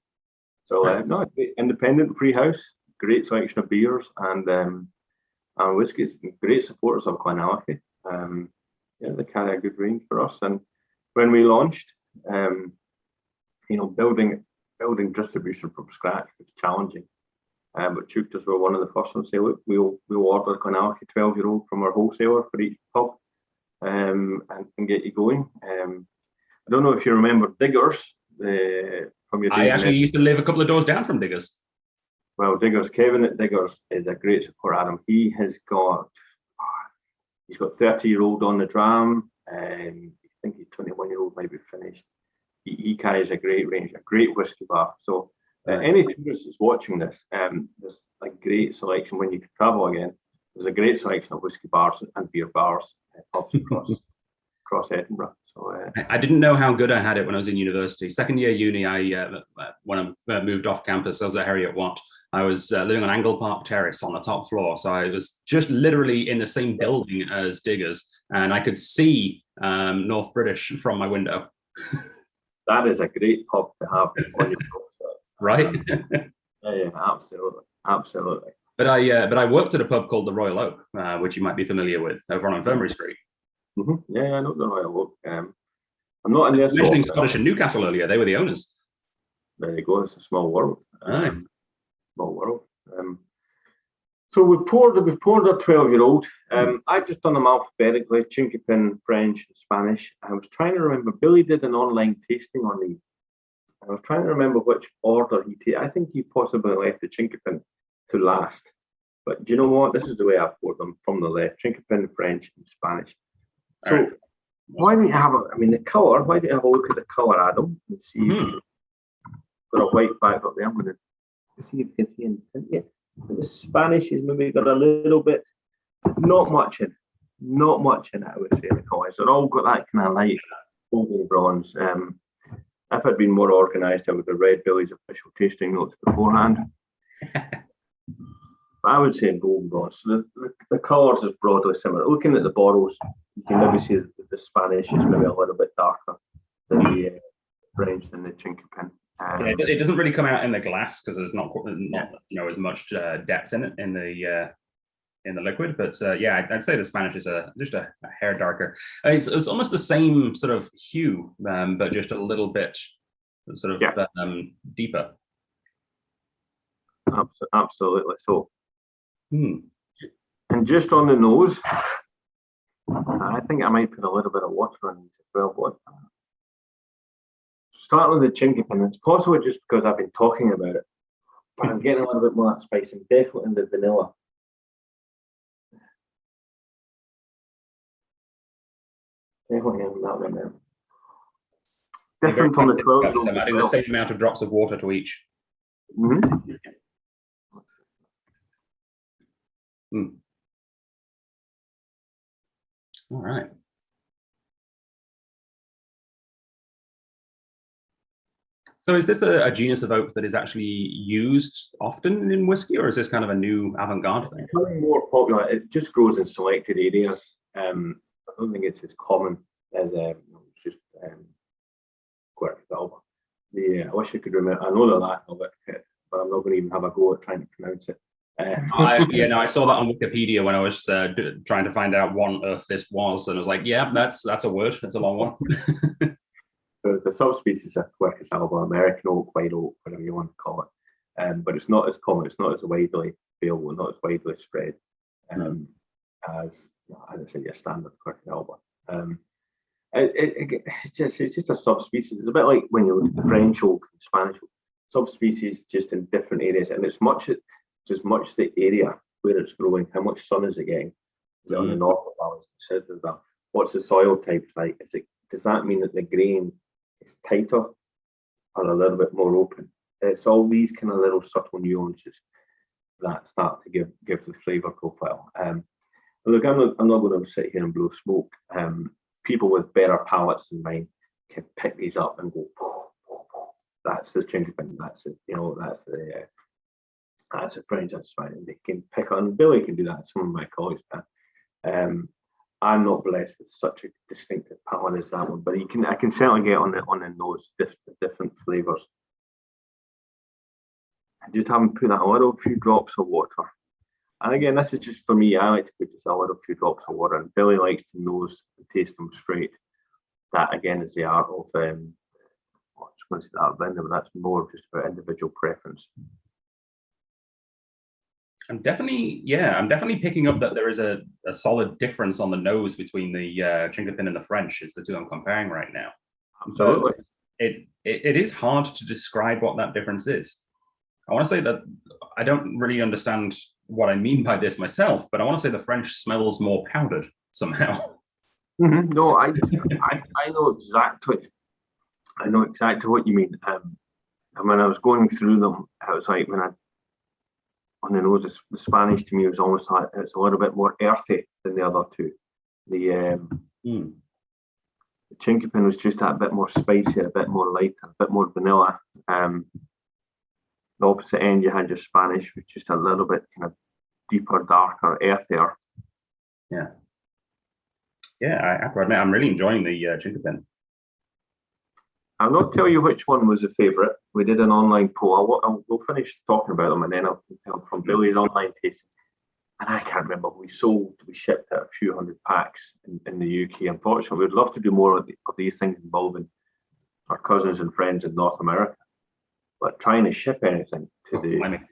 So no, independent free house, great selection of beers and whiskies. Great supporters of GlenAllachie. Yeah, they carry a good range for us. And when we launched, building distribution from scratch was challenging. But Chapters were one of the first ones to say, look, we'll order GlenAllachie 12-year-old from our wholesaler for each pub and get you going. I don't know if you remember Diggers from your days. I actually used to live a couple of doors down from Diggers. Well, Kevin at Diggers is a great support, Adam. He's got 30-year-old on the dram, and I think he's 21-year-old might be finished. He carries a great range, a great whiskey bar. So any tourist that's watching this, there's a great selection when you travel again. There's a great selection of whiskey bars and beer bars pubs across Edinburgh. So I didn't know how good I had it when I was in university. Second year uni, when I moved off campus, I was at Heriot Watt. I was living on Angle Park Terrace on the top floor. So I was just literally in the same building as Diggers, and I could see North British from my window. That is a great pub to have on your doorstep. Right? Yeah, absolutely. But I worked at a pub called the Royal Oak, which you might be familiar with, over on Infirmary Street. Mm-hmm. Yeah, I know the Royal Oak. I'm not in there. Mentioning Scottish and Newcastle earlier, they were the owners. There you go. It's a small world. Aye. Small world. So we've poured a 12-year-old. I've just done them alphabetically: Chinkapin, French, and Spanish. I was trying to remember. Billy did an online tasting on these. I was trying to remember which order he did. I think he possibly left the Chinkapin to last. But do you know what? This is the way I poured them from the left: Chinkapin, French, and Spanish. So right. Why don't you have the colour? Why don't you have a look at the colour, Adam, and see? Got a white backdrop there. I'm going to see if you can see anything. Yeah. The Spanish is maybe got a little bit, not much in it, I would say, in the colours. They're all got that kind of light golden bronze. If I'd been more organised, I would have read Billy's official tasting notes beforehand. I would say golden bronze. So the colours is broadly similar. Looking at the bottles, you can maybe see the Spanish is maybe a little bit darker than the French and the Chinkapin. It doesn't really come out in the glass because there's not as much depth in it in the liquid. But I'd say the Spanish is just a hair darker. It's almost the same sort of hue, but just a little bit sort of deeper. Absolutely. So, and just on the nose, I think I might put a little bit of water on these as well. But starting with the Chinkapin, it's possibly just because I've been talking about it, but I'm getting a little bit more of that spice and definitely in the vanilla. Definitely in that one there. Different from the 12. I'm adding the same amount of drops of water to each. Mm-hmm. All right. So is this a genus of oak that is actually used often in whiskey, or is this kind of a new avant-garde thing? It's becoming more popular. It just grows in selected areas. I don't think it's as common as just Quercus. I wish I could remember. I know the Latin of it, but I'm not going to even have a go at trying to pronounce it. I saw that on Wikipedia when I was trying to find out what on earth this was, and I was like, yeah, that's a word. That's a long one. So it's a subspecies of Quercus alba, American oak, white oak, whatever you want to call it. But it's not as common. It's not as widely available, not as widely spread as I say, your standard Quercus alba. It's just a subspecies. It's a bit like when you look at the French oak and Spanish oak. Subspecies just in different areas, and it's as much the area where it's growing. How much sun is it getting? Is it on the north of the south of the? What's the soil type like? Does that mean that the grain is tighter or a little bit more open? It's all these kind of little subtle nuances that start to give the flavour profile. Look, I'm not going to sit here and blow smoke. People with better palates than mine can pick these up and go, that's the Chinkapin, that's it, that's a French, that's fine. And they can pick on, Billy can do that, some of my colleagues can. I'm not blessed with such a distinctive palate as that one, but I can certainly get on the nose different flavours. I just haven't put that a few drops of water. And again, this is just for me. I like to put just a few drops of water, and Billy likes to nose and taste them straight. That again is the art of I was going to say the art of blending, but that's more just about individual preference. I'm definitely picking up that there is a solid difference on the nose between the Chinkapin and the French. Is the two I'm comparing right now. Absolutely. It is hard to describe what that difference is. I want to say that I don't really understand what I mean by this myself, but I want to say the French smells more powdered somehow. Mm-hmm. No, I know exactly. I know exactly what you mean. And when I was going through them, it was like on the nose, the Spanish to me was almost like it's a little bit more earthy than the other two. The Chinkapin was just a bit more spicy, a bit more light, a bit more vanilla. The opposite end, you had your Spanish, which just a little bit kind of deeper, darker, earthier. Yeah. Yeah, I have to admit, I'm really enjoying the Chinkapin. I'll not tell you which one was the favourite. We did an online poll. We'll finish talking about them and then I'll tell from Billy's online tasting. And I can't remember. We shipped out a few hundred packs in the UK. Unfortunately, we'd love to do more of these things involving our cousins and friends in North America. But trying to ship anything to the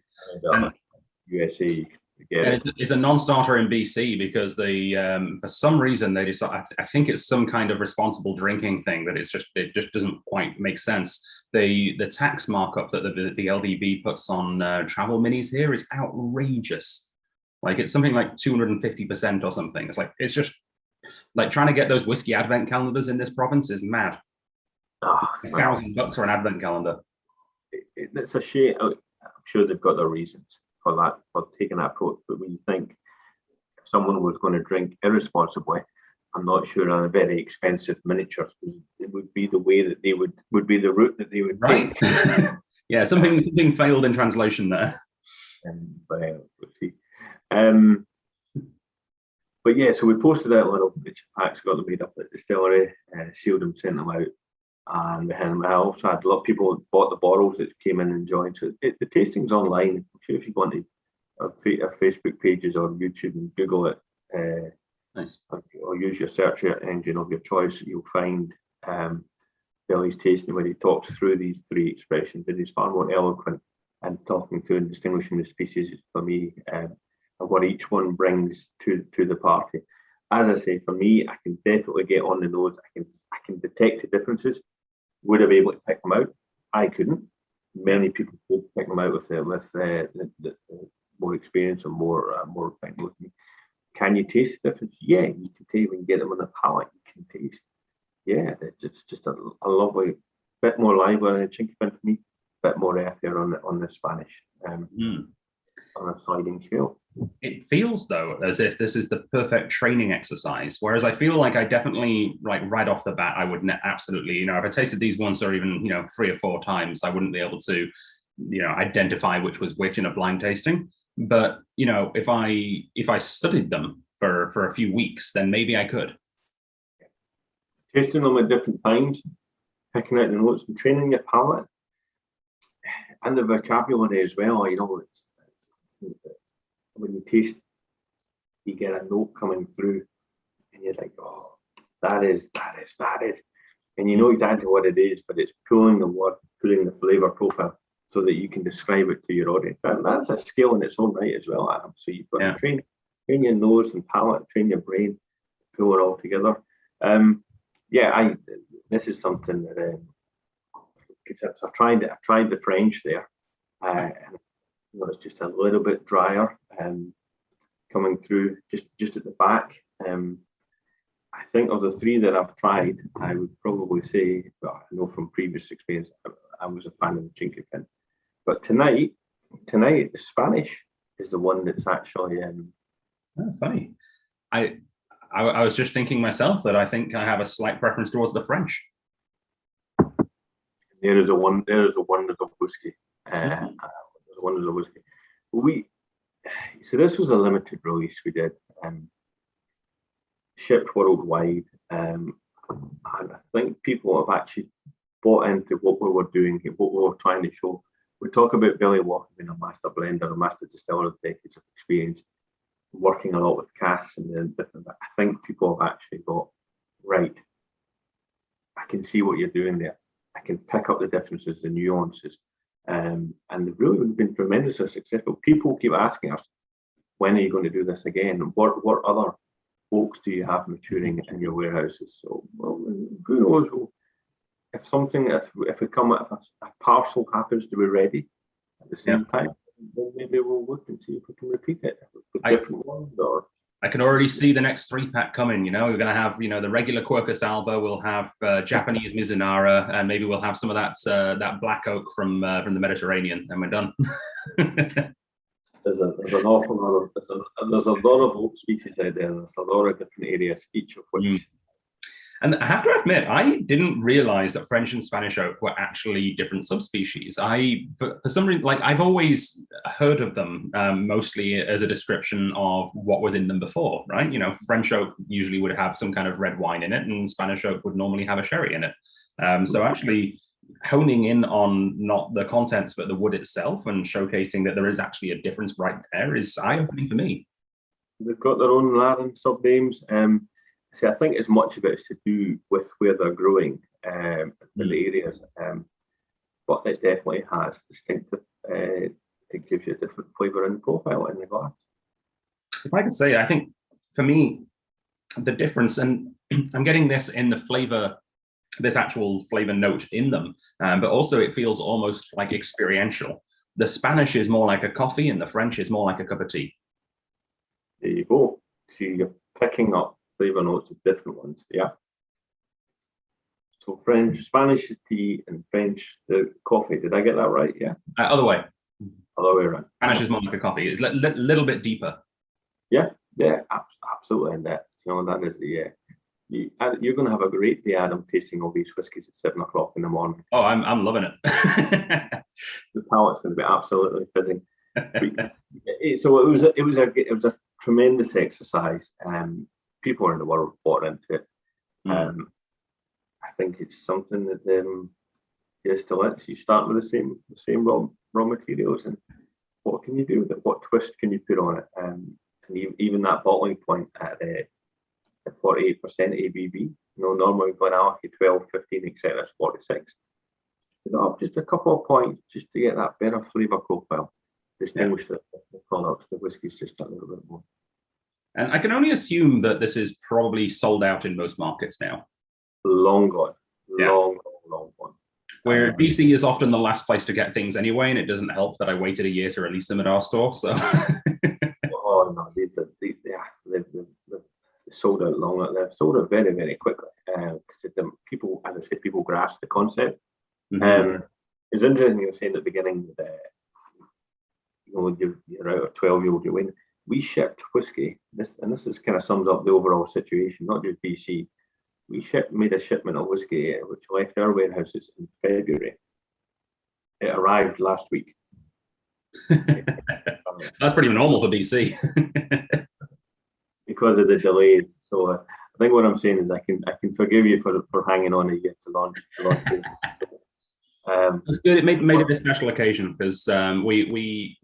USA, it's a non-starter in BC because they, for some reason, they decide. I think it's some kind of responsible drinking thing that it just doesn't quite make sense. The tax markup that the LDB puts on travel minis here is outrageous. Like it's something like 250% or something. It's just like trying to get those whiskey advent calendars in this province is mad. $1,000 for an advent calendar. It's a shame. I'm sure they've got their reasons for that, for taking that approach. But when you think if someone was going to drink irresponsibly, I'm not sure on a very expensive miniatures, it would be the way that they would be the route that they would take. Yeah, something failed in translation there. But yeah, so we posted out a little bit of packs, got them made up at the distillery, sealed them, sent them out, and I also had a lot of people that bought the bottles that came in and joined. So the tasting's online. I'm sure if you go onto our Facebook pages or YouTube and Google it, nice, or use your search engine of your choice, you'll find Billy's tasting where he talks through these three expressions, and he's far more eloquent and talking to and distinguishing the species for me. And what each one brings to the party. As I say, for me, I can definitely get on the nose. I can detect the differences. Would I be able to pick them out? I couldn't. Many people could pick them out with the more experience and more technical. Can you taste the difference? Yeah, you can taste when you get them on the palate. You can taste. Yeah, it's just a lovely bit more lively in a Chinkapin for me. Bit more earthier on the Spanish. On a sliding scale. It feels though as if this is the perfect training exercise, whereas I feel like I definitely, like right off the bat, I would absolutely, if I tasted these once or even 3 or 4 times, I wouldn't be able to identify which was which in a blind tasting. But if I studied them for a few weeks, then maybe I could. Tasting them at different times, picking out the notes and training your palate and the vocabulary as well. When you taste, you get a note coming through, and you're like, "Oh, that is," and you know exactly what it is, but it's pulling the word, pulling the flavour profile, so that you can describe it to your audience. And that's a skill in its own right as well, Adam. So you've got to train your nose and palate, train your brain, pull it all together. This is something that I tried the French there, and it's just a little bit drier coming through just at the back. I think of the 3 that I've tried, I would probably say, I know from previous experience, I was a fan of the Chinkapin. But tonight, the Spanish is the one that's actually funny. I was just thinking myself that I think I have a slight preference towards the French. There is a wonders of whiskey. There's a wonders of whiskey. So this was a limited release we did, shipped worldwide, and I think people have actually bought into what we were doing, what we were trying to show. We talk about Billy Walker being a master blender, a master distiller with decades of experience, working a lot with casks and then different. I think people have actually got, right, I can see what you're doing there. I can pick up the differences, the nuances. And they've really been tremendously successful. People keep asking us, when are you going to do this again? What other oaks do you have maturing in your warehouses? So, well, who knows? If a parcel happens to be ready at the same time, then maybe we'll look and see if we can repeat it with different ones. I can already see the next 3-pack coming. We're going to have, the regular Quercus Alba. We'll have Japanese Mizunara, and maybe we'll have some of that black oak from the Mediterranean, and we're done. there's an awful lot of there's a lot of oak species out there. There's a lot of different areas, each of which. And I have to admit, I didn't realize that French and Spanish oak were actually different subspecies. For some reason, like I've always heard of them mostly as a description of what was in them before, right? You know, French oak usually would have some kind of red wine in it, and Spanish oak would normally have a sherry in it. So actually honing in on not the contents, but the wood itself, and showcasing that there is actually a difference right there is eye-opening for me. They've got their own Latin subnames. See, I think as much of it is to do with where they're growing in the areas, but it definitely has distinctive. It gives you a different flavour and profile in the glass. If I could say, I think for me, the difference, and I'm getting this in the flavour, this actual flavour note in them, but also it feels almost like experiential. The Spanish is more like a coffee, and the French is more like a cup of tea. There you go. See, you're picking up flavour notes of different ones, yeah. So Spanish is tea, and French the coffee. Did I get that right? Yeah. Other way. Other way around. Spanish is more like a coffee. It's a little bit deeper. Yeah, absolutely. And that, that is the you're going to have a great day, Adam, tasting all these whiskies at 7 o'clock in the morning. Oh, I'm loving it. The palate's going to be absolutely fizzing. So it was a tremendous exercise. People in the world bought into it. I think it's something that distillates. You start with the same raw materials, and what can you do with it? What twist can you put on it? And even that bottling point at 48% ABV. Normally GlenAllachie 12, 15, etc. is 46. Up just a couple of points just to get that better flavour profile. Distinguish the products, the whiskies just a little bit more. And I can only assume that this is probably sold out in most markets now. Long gone. Long gone. Where BC is often the last place to get things anyway, and it doesn't help that I waited a year to release them at our store. So. Oh no, they've sold out long. They've sold out very, very quickly because people, as I said, people grasp the concept. It's interesting you were saying at the beginning that you're out of 12-year-old, you win. We shipped whiskey. This is kind of sums up the overall situation, not just BC. We made a shipment of whiskey which left our warehouses in February. It arrived last week. That's pretty normal for BC. Because of the delays. So I think what I'm saying is I can forgive you for hanging on a year to launch. It's good. It made it a special occasion because we've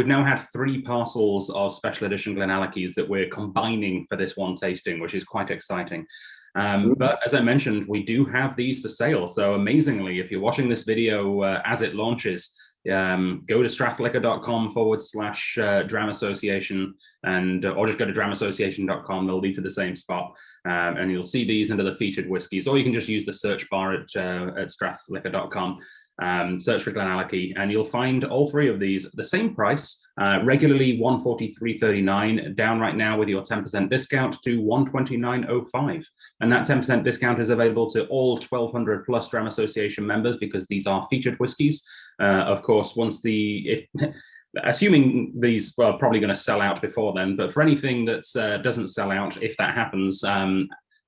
now had 3 parcels of special edition GlenAllachies that we're combining for this one tasting, which is quite exciting. But as I mentioned, we do have these for sale. So amazingly, if you're watching this video as it launches, go to strathliquor.com/Dram Association or just go to dramassociation.com. They'll lead to the same spot, and you'll see these under the featured whiskies, or you can just use the search bar at strathliquor.com. Search for GlenAllachie, and you'll find all 3 of these at the same price, regularly $143.39, down right now with your 10% discount to $129.05. And that 10% discount is available to all 1,200 plus Dram Association members because these are featured whiskies. Of course, assuming these are probably going to sell out before then, but for anything that doesn't sell out, if that happens,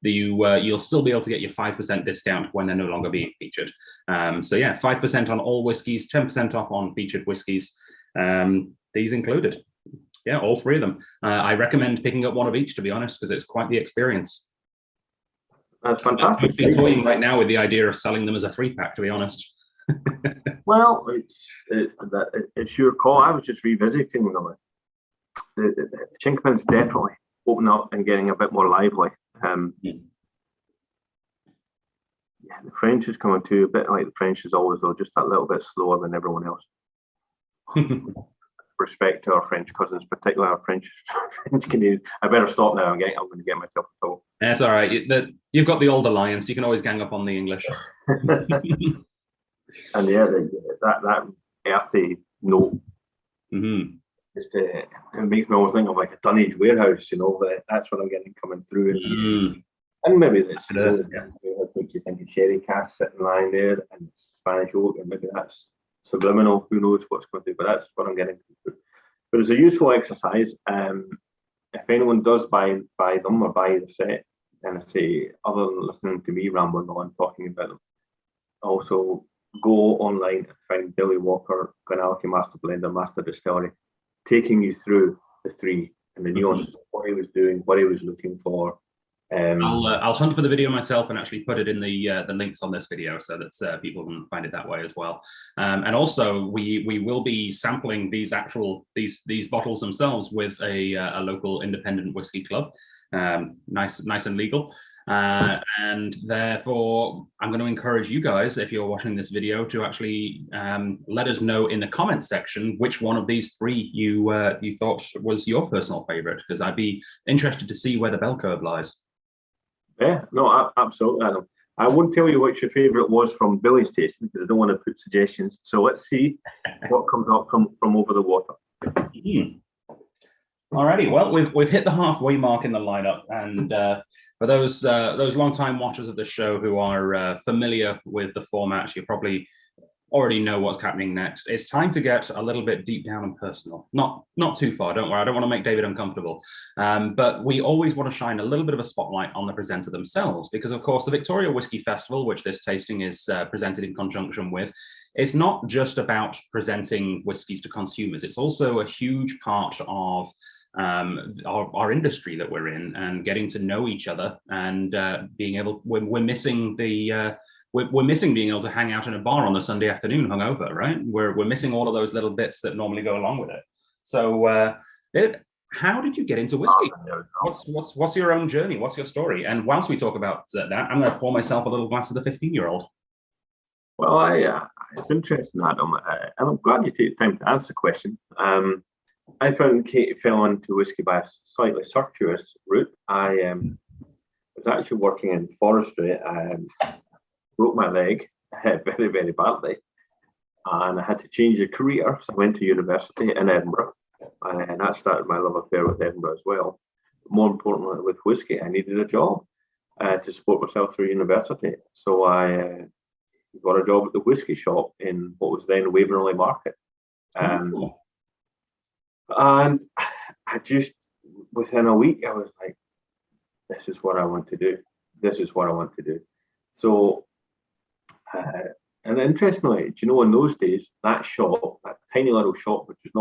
you'll still be able to get your 5% discount when they're no longer being featured. So yeah, 5% on all whiskies, 10% off on featured whiskies, these included. Yeah, all 3 of them. I recommend picking up one of each, to be honest, because it's quite the experience. That's fantastic. I'm toying right now with the idea of selling them as a 3-pack, to be honest. Well, it's your call. I was just revisiting them. The Chinkman's definitely opening up and getting a bit more lively. The French is coming too, a bit like the French is always, though, just a little bit slower than everyone else. Respect to our French cousins, particularly our French Canadians. I better stop now. I'm going to get myself in trouble. That's all right. You've got the old alliance. You can always gang up on the English. And yeah, that earthy note. It makes me always think of like a Dunnage warehouse, but that's what I'm getting coming through. And maybe this you think of sherry cask sitting lying there and Spanish oak, and maybe that's subliminal. Who knows what's going to do? But that's what I'm getting to. But it's a useful exercise. If anyone does buy them or buy the set, and I say, other than listening to me rambling on talking about them, also go online and find Billy Walker, GlenAllachie Master Blender, Master Distillery, taking you through the three and the nuances of what he was doing, what he was looking for. I'll hunt for the video myself and actually put it in the links on this video so that people can find it that way as well. And also, we will be sampling these bottles themselves with a local independent whiskey club, nice and legal. And therefore, I'm going to encourage you guys, if you're watching this video, to actually let us know in the comments section which one of these three you thought was your personal favorite, because I'd be interested to see where the bell curve lies. Yeah, no, absolutely, Adam. I won't tell you which your favourite was from Billy's tasting because I don't want to put suggestions. So let's see what comes up from over the water. Alrighty, well, we've hit the halfway mark in the lineup, and for those long-time watchers of the show who are familiar with the format, you probably already know what's happening next. It's time to get a little bit deep down and personal. Not too far, don't worry. I don't want to make David uncomfortable. But we always want to shine a little bit of a spotlight on the presenter themselves, because of course the Victoria Whisky Festival, which this tasting is presented in conjunction with, is not just about presenting whiskies to consumers. It's also a huge part of our industry that we're in, and getting to know each other, and being able, we're missing the we're missing being able to hang out in a bar on a Sunday afternoon hungover, right? We're missing all of those little bits that normally go along with it. So how did you get into whiskey? What's your own journey? What's your story? And whilst we talk about that, I'm going to pour myself a little glass of the 15-year-old. Well, it's interesting, Adam. I'm glad you take the time to answer the question. I found Katie fell into whiskey by a slightly circuitous route. I was actually working in forestry. Broke my leg very, very badly, and I had to change a career. So I went to university in Edinburgh, and that started my love affair with Edinburgh as well. More importantly, with whiskey, I needed a job to support myself through university. So I got a job at the whiskey shop in what was then Waverley Market. And I just, within a week, I was like, this is what I want to do. This is what I want to do. So, and interestingly, do you know, in those days, that shop, that tiny little shop, which is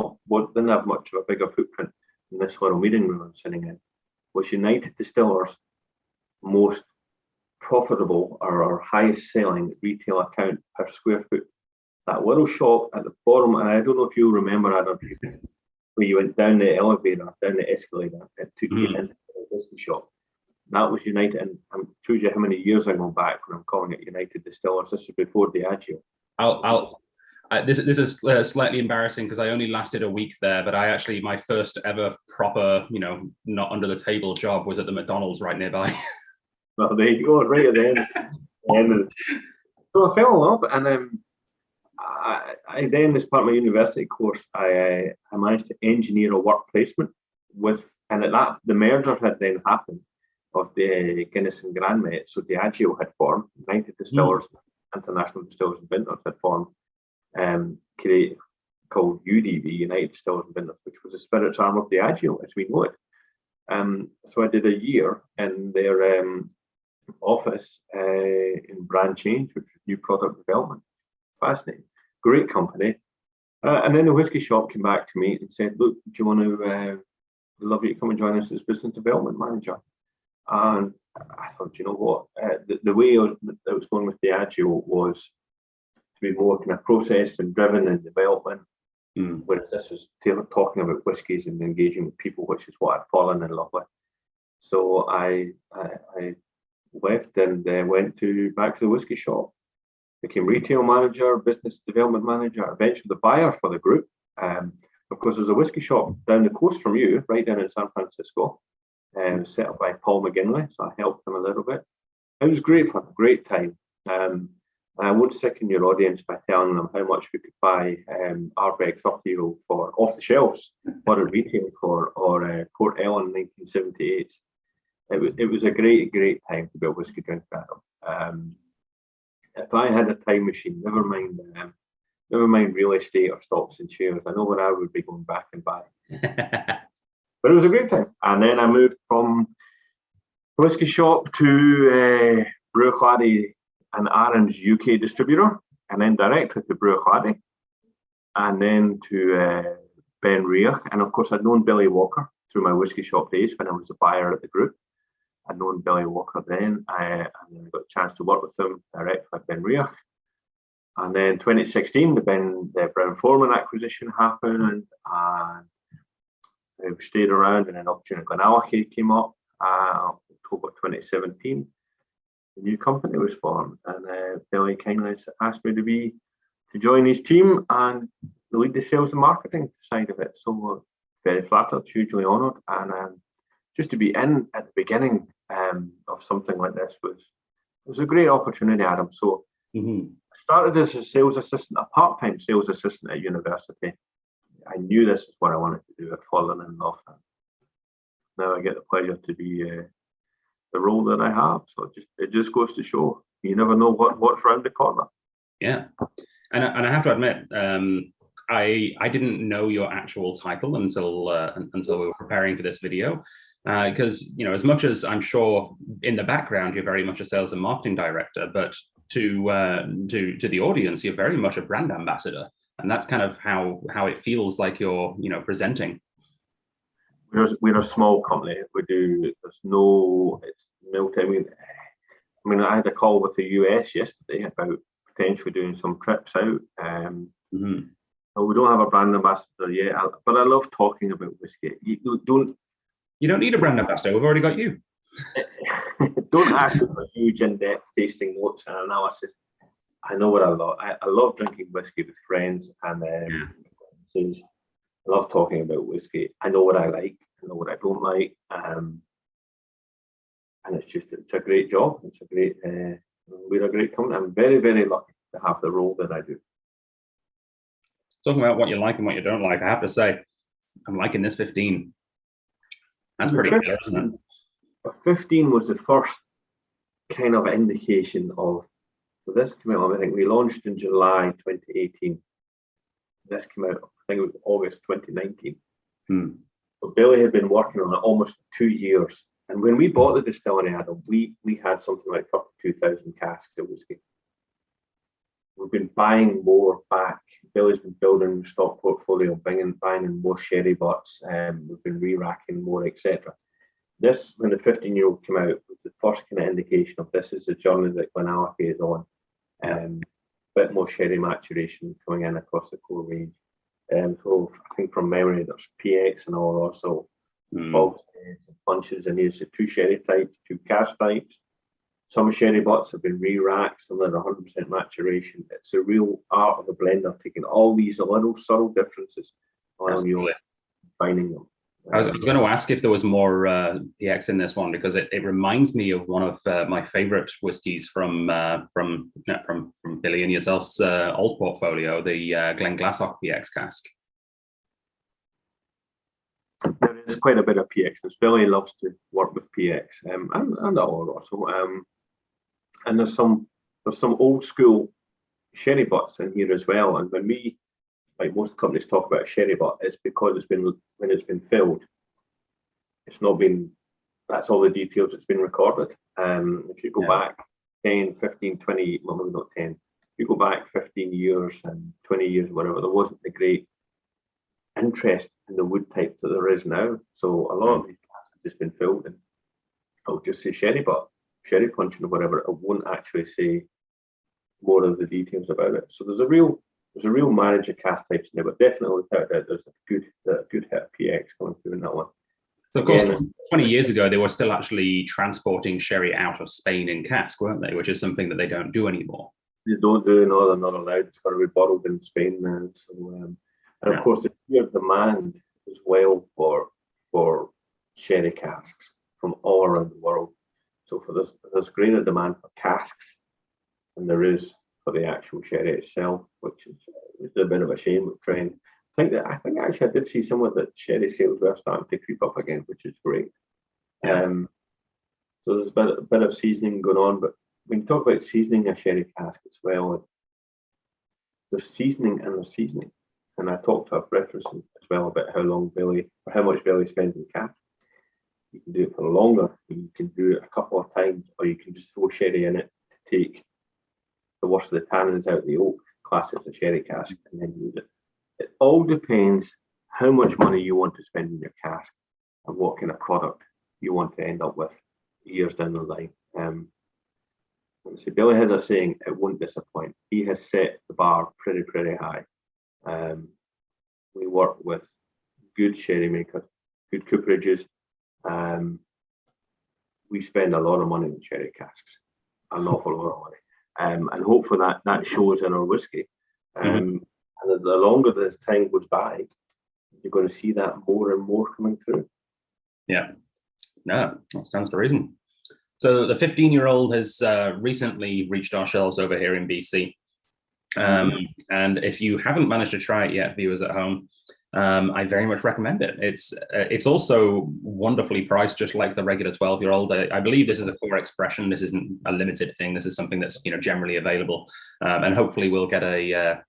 didn't have much of a bigger footprint than this little meeting room I'm sitting in, was United Distillers' most profitable or highest selling retail account per square foot. That little shop at the bottom, and I don't know if you remember, Adam, where you went down the elevator, down the escalator, it took you into the whiskey shop. That was United, and I shows you how many years I go back when I'm calling it United Distillers. This is before Diageo. This is slightly embarrassing because I only lasted a week there, but my first ever proper, not under the table job was at the McDonald's right nearby. Well, there you go, right at the end. So I fell in love, and I then, as part of my university course, I managed to engineer a work placement and at that, the merger had then happened of the Guinness and Grandmet. So Diageo had formed, United Distillers, International Distillers and Vintners had formed, called UDV, United Distillers and Vintners, which was the spirits arm of Diageo as we know it. So I did a year in their office in brand change, which was new product development. Fascinating, great company. And then the whiskey shop came back to me and said, look, do you want to, we'd love you to come and join us as business development manager. And I thought, you know what, the way I was going with Diageo was to be more kind of processed and driven in development, whereas this was talking about whiskies and engaging with people, which is what I'd fallen in love with. So I left and went back to the whiskey shop, became retail manager, business development manager, eventually the buyer for the group. Of course, there's a whiskey shop down the coast from you, right down in San Francisco, set up by Paul McGinley, so I helped him a little bit. It was great fun, great time. I won't sicken your audience by telling them how much we could buy Ardbeg 30-year-old for off the shelves, what a retail for, or Port Ellen 1978. It was a great time to be a whiskey drinker. If I had a time machine, never mind Never mind real estate or stocks and shares. I know where I would be going back and buy. But it was a great time. And then I moved from whisky shop to Bruichladdich and Aaron's UK distributor, and then directly to Bruichladdich, and then to Ben Riach. And of course, I'd known Billy Walker through my whisky shop days when I was a buyer at the group. I'd known Billy Walker then, and then I got a chance to work with him directly at Ben Riach. And then 2016, the Brown-Forman acquisition happened, and we stayed around, and an opportunity at GlenAllachie came up. October 2017, the new company was formed, and Billy kindly asked me to join his team and lead the sales and marketing side of it. So very flattered, hugely honoured, and just to be in at the beginning of something like this was a great opportunity, Adam. So I started as a sales assistant, a part-time sales assistant at university. I knew this is what I wanted to do. I'd fallen in love. Now I get the pleasure to be the role that I have. So it just goes to show you never know what's around the corner. Yeah, and I have to admit, I didn't know your actual title until we were preparing for this video, because as much as I'm sure in the background you're very much a sales and marketing director, but to the audience you're very much a brand ambassador, and that's kind of how it feels like you're presenting. We're a small company. There's no, it's milk. I mean, I had a call with the US yesterday about potentially doing some trips out. We don't have a brand ambassador yet, but I love talking about whiskey. You don't need a brand ambassador. We've already got you. Don't ask me for huge in-depth tasting notes and analysis. I know what I love. I love drinking whiskey with friends and acquaintances. I love talking about whiskey. I know what I like. I know what I don't like. And it's a great job. We're a great company. I'm very, very lucky to have the role that I do. Talking about what you like and what you don't like, I have to say, I'm liking this 15. That's pretty clear, isn't it? 15 was the first kind of indication of, so this came out, I think we launched in July 2018. This came out, I think it was August 2019. So Billy had been working on it almost 2 years. And when we bought the distillery, Adam, we had something like 32,000 casks of whiskey. We've been buying more back. Billy's been building a stock portfolio, buying in more sherry butts. We've been re-racking more, etc. This, when the 15-year-old came out, was the first kind of indication of this is the journey that GlenAllachie is on. Bit more sherry maturation coming in across the core range. So I think from memory, there's PX and all also bogs and punches, and there's the 2 sherry types, 2 cask types. Some sherry butts have been re-racked, some that are 100% maturation. It's a real art of a blender, taking all these little subtle differences on you, finding them. I was going to ask if there was more PX in this one, because it reminds me of one of my favorite whiskies from Billy and yourself's old portfolio, the GlenAllachie PX cask. There is quite a bit of PX. Billy loves to work with PX, and also. And there's some old school sherry butts in here as well. And when we, like most companies, talk about a sherry butt, it's because when it's been filled, it's not been, that's all the details, it's been recorded. If you go back 10, 15, 20, well, maybe not 10, if you go back 15 years and 20 years, whatever, there wasn't a great interest in the wood types that there is now. So a lot of these casks have just been filled, and I'll just say sherry butt, sherry punching or whatever. It won't actually say more of the details about it. So there's a real marriage of cask types in there, but definitely without doubt there's a good hit of PX coming through in that one. So of course, 20 years ago, they were still actually transporting sherry out of Spain in cask, weren't they? Which is something that they don't do anymore. They don't do, no, they're not allowed. It's got to be bottled in Spain now. So, and of course, the sheer demand as well for sherry casks from all around the world. So there's greater demand for casks than there is for the actual sherry itself, which is a bit of a shame with trend. I think actually I did see some of the sherry sales were starting to creep up again, which is great. So there's a bit of seasoning going on, but when you talk about seasoning a sherry cask as well, there's seasoning and there's seasoning. And I talked to a reference as well about how much belly spends in cask. You can do it for longer. You can do it a couple of times, or you can just throw sherry in it to take the worst of the tannins out of the oak, class it as a sherry cask, and then use it. It all depends how much money you want to spend in your cask and what kind of product you want to end up with years down the line. So Billy has a saying, it won't disappoint. He has set the bar pretty, pretty high. We work with good sherry makers, good cooperages. We spend a lot of money in sherry casks, an awful lot of money. And hopefully that shows in our whiskey. And the longer this time goes by, you're going to see that more and more coming through. Yeah, no, that stands to reason. So the 15-year-old has recently reached our shelves over here in BC. And if you haven't managed to try it yet, viewers at home, I very much recommend it. It's also wonderfully priced, just like the regular 12-year-old. I believe this is a core expression. This isn't a limited thing. This is something that's generally available, and hopefully we'll get a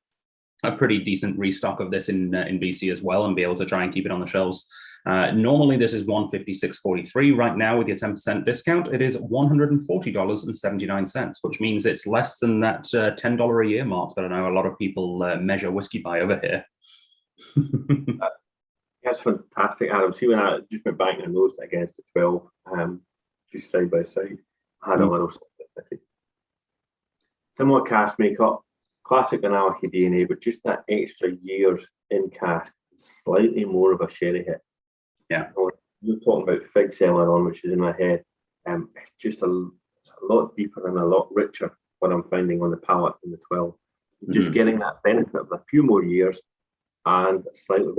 pretty decent restock of this in BC as well, and be able to try and keep it on the shelves. Normally this is $156.43. Right now, with your 10% discount, it is $140.79, which means it's less than that $10 a year mark that I know a lot of people measure whiskey by over here. That's fantastic, Adam. See, when I just went back and nosed against the 12, just side by side, I had a little similar cask makeup, classic GlenAllachie DNA, but just that extra years in cask, slightly more of a sherry hit. Yeah. You're talking about figs earlier on, which is in my head. It's just a lot deeper and a lot richer what I'm finding on the palate in the 12. Just getting that benefit of a few more years and slightly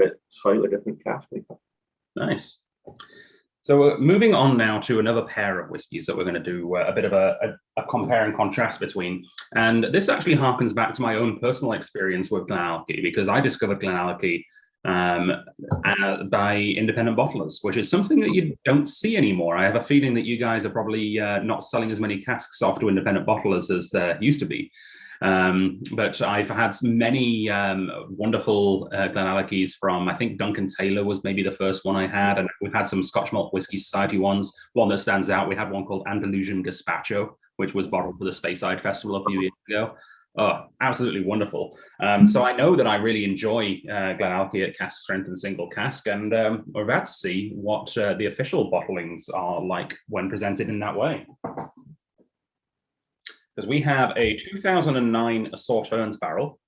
different cask makeup. Nice. So moving on now to another pair of whiskies that we're going to do a bit of a compare and contrast between. And this actually harkens back to my own personal experience with GlenAllachie, because I discovered GlenAllachie by independent bottlers, which is something that you don't see anymore. I have a feeling that you guys are probably not selling as many casks off to independent bottlers as there used to be. But I've had many wonderful GlenAllachies from, I think Duncan Taylor was maybe the first one I had, and we've had some Scotch Malt Whisky Society ones. One that stands out, we had one called Andalusian Gazpacho, which was bottled for the Speyside Festival a few years ago. Oh, absolutely wonderful. So I know that I really enjoy GlenAllachie at cask strength and single cask, and we're about to see what the official bottlings are like when presented in that way. Because we have a 2009 Sauternes barrel,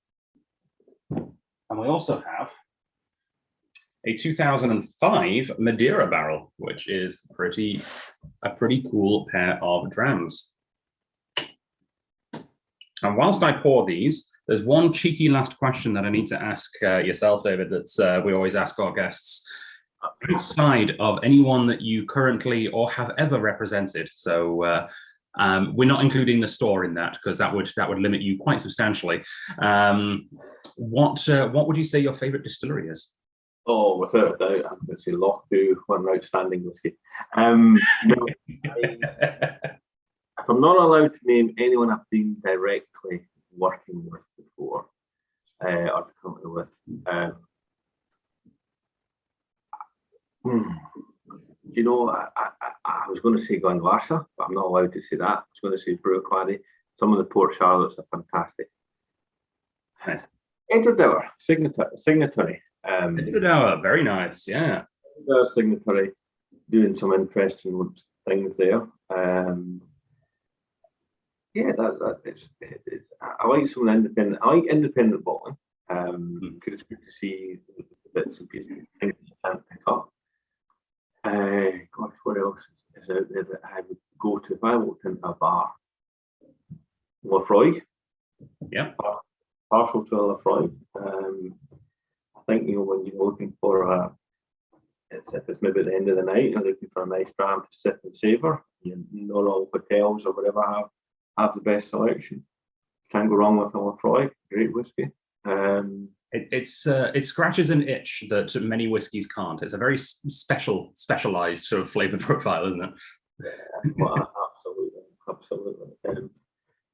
and we also have a 2005 Madeira barrel, which is a pretty cool pair of drams. And whilst I pour these, there's one cheeky last question that I need to ask yourself, David, that we always ask our guests. Outside of anyone that you currently or have ever represented, so we're not including the store in that, because that would limit you quite substantially. What would you say your favourite distillery is? Oh, without a doubt, I'm going to say Lochbu, one outstanding whiskey. If I'm not allowed to name anyone I've been directly working with before, or to company with, I was going to say GlenAllachie, but I'm not allowed to say that. I was going to say Brew-Quaddy. Some of the Port Charlottes are fantastic. Nice. Edward Signatory. Edward, very nice, yeah. Signatory, doing some interesting things there. Yeah, I like some independent. I like independent bottling. Because it's good to see the bits and pieces, things you can't pick up. Gosh, what else is out there that I would go to if I walked into a bar? Lafroig. Yeah. Partial to a Lafroig. I think when you're looking for if it's maybe at the end of the night, you're looking for a nice dram to sip and savour. Not all hotels or whatever have the best selection. Can't go wrong with a Lafroig. Great whiskey. It scratches an itch that many whiskies can't. It's a very specialized sort of flavor profile, isn't it? Well, absolutely.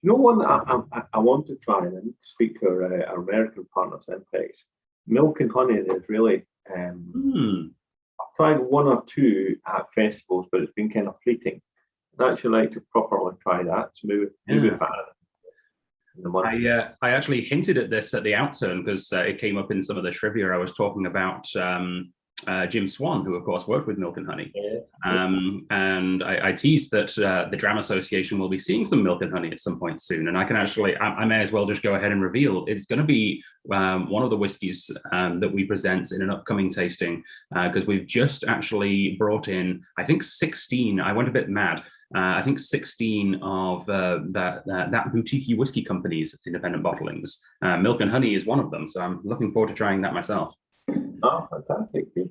You know, one I want to try, and I need to speak to our American partners, Impex. Milk and honey is really. I've tried one or two at festivals, but it's been kind of fleeting. I'd actually like to properly try that. So maybe if I actually hinted at this at the outturn because it came up in some of the trivia. I was talking about Jim Swan, who of course worked with Milk and Honey, and I teased that the Dram Association will be seeing some Milk and Honey at some point soon. And I can actually, I may as well just go ahead and reveal it's going to be one of the whiskies that we present in an upcoming tasting because we've just actually brought in, I think 16. I went a bit mad. I think 16 of that boutique whiskey company's independent bottlings. Milk and Honey is one of them, so I'm looking forward to trying that myself. Oh, fantastic! See,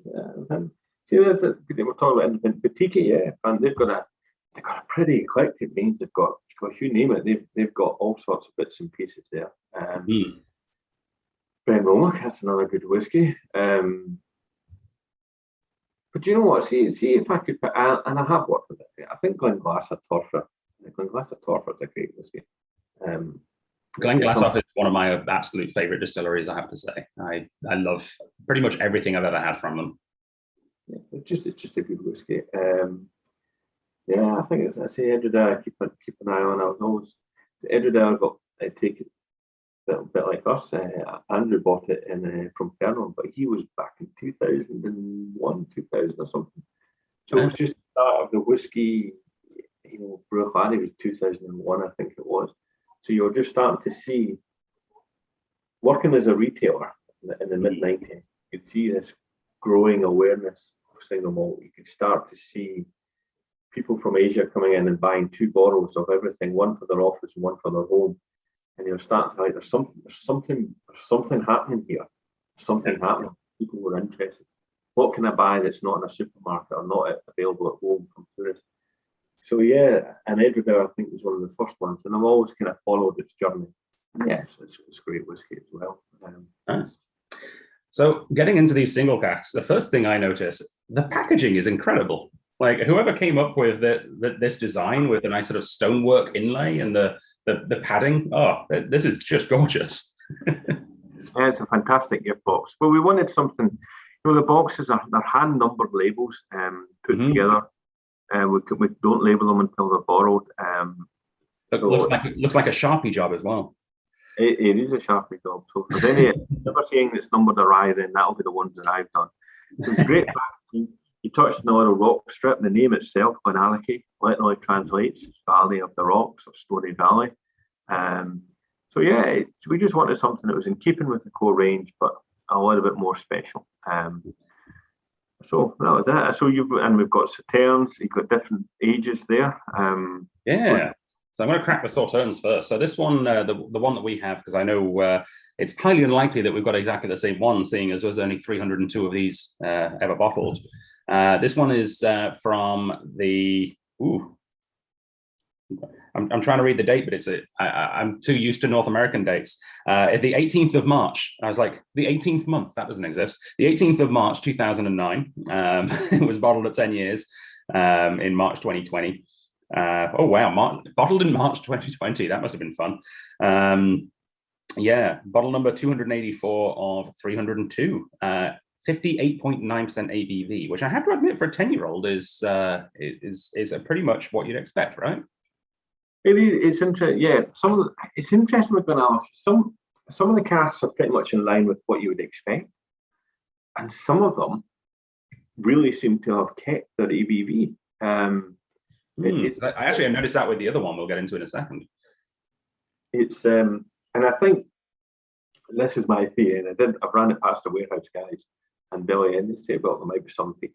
they were talking about independent boutique, yeah, and they've got a pretty eclectic range. They've got, gosh, you name it, they've got all sorts of bits and pieces there. Glenromack, that's another good whiskey. But you know what? See if I could, and I have worked with it. I think GlenAllachie Torfra. GlenAllachie Torfra is a great whiskey. GlenAllachie is one of my absolute favorite distilleries, I have to say. I love pretty much everything I've ever had from them. Yeah, it's just a good whiskey. Yeah, I think I say Edredale. I keep an eye on. I was always Edredale I take it a bit like us. Andrew bought it from Keir, but he was back in 2001, 2000 or something. So it was just the start of the whiskey. You know, Brew Laddie was 2001, I think it was. So you're just starting to see, working as a retailer in the mid-90s, you could see this growing awareness of single malt. You could start to see people from Asia coming in and buying 2 bottles of everything, one for their office and one for their home. And you're starting to like, there's something happening here. Something happening. People were interested. What can I buy that's not in a supermarket or not available at home from tourists? So yeah, and Edredale I think was one of the first ones, and I've always kind of followed its journey. Yes, it's great whiskey as well. Nice. So getting into these single casks, the first thing I noticed, the packaging is incredible. Like whoever came up with this design with a nice sort of stonework inlay and the padding, this is just gorgeous. Yeah, it's a fantastic gift box. But we wanted something, you know, the boxes they're hand numbered labels put together. We don't label them until they're borrowed. It looks like a Sharpie job as well. It is a Sharpie job. So if there's any ever saying that's numbered awry, then that'll be the ones that I've done. So it's great. You touched on the little rock strip. The name itself, GlenAllachie, literally translates Valley of the Rocks or Story Valley. So yeah, we just wanted something that was in keeping with the core range, but a little bit more special. So that was that. So we've got Sauternes. You've got different ages there. Yeah. So I'm going to crack the Sauternes first. So this one, the one that we have, because I know it's highly unlikely that we've got exactly the same one, seeing as there's only 302 of these ever bottled. This one is from the. I'm trying to read the date, but I'm too used to North American dates. The 18th of March. I was like, the 18th month, that doesn't exist. The 18th of March, 2009. It was bottled at 10 years in March 2020. Oh, wow. Bottled in March 2020. That must have been fun. Yeah, bottle number 284 of 302. 58.9% ABV, which I have to admit for a 10-year-old is pretty much what you'd expect, right? It's interesting. Yeah, it's interesting with GlenAllachie. Some of the casks are pretty much in line with what you would expect, and some of them really seem to have kept their ABV. I noticed that with the other one we'll get into in a second. It's and I think this is my theory, and I've ran it past the warehouse guys and Billy, and they say, well, there might be something.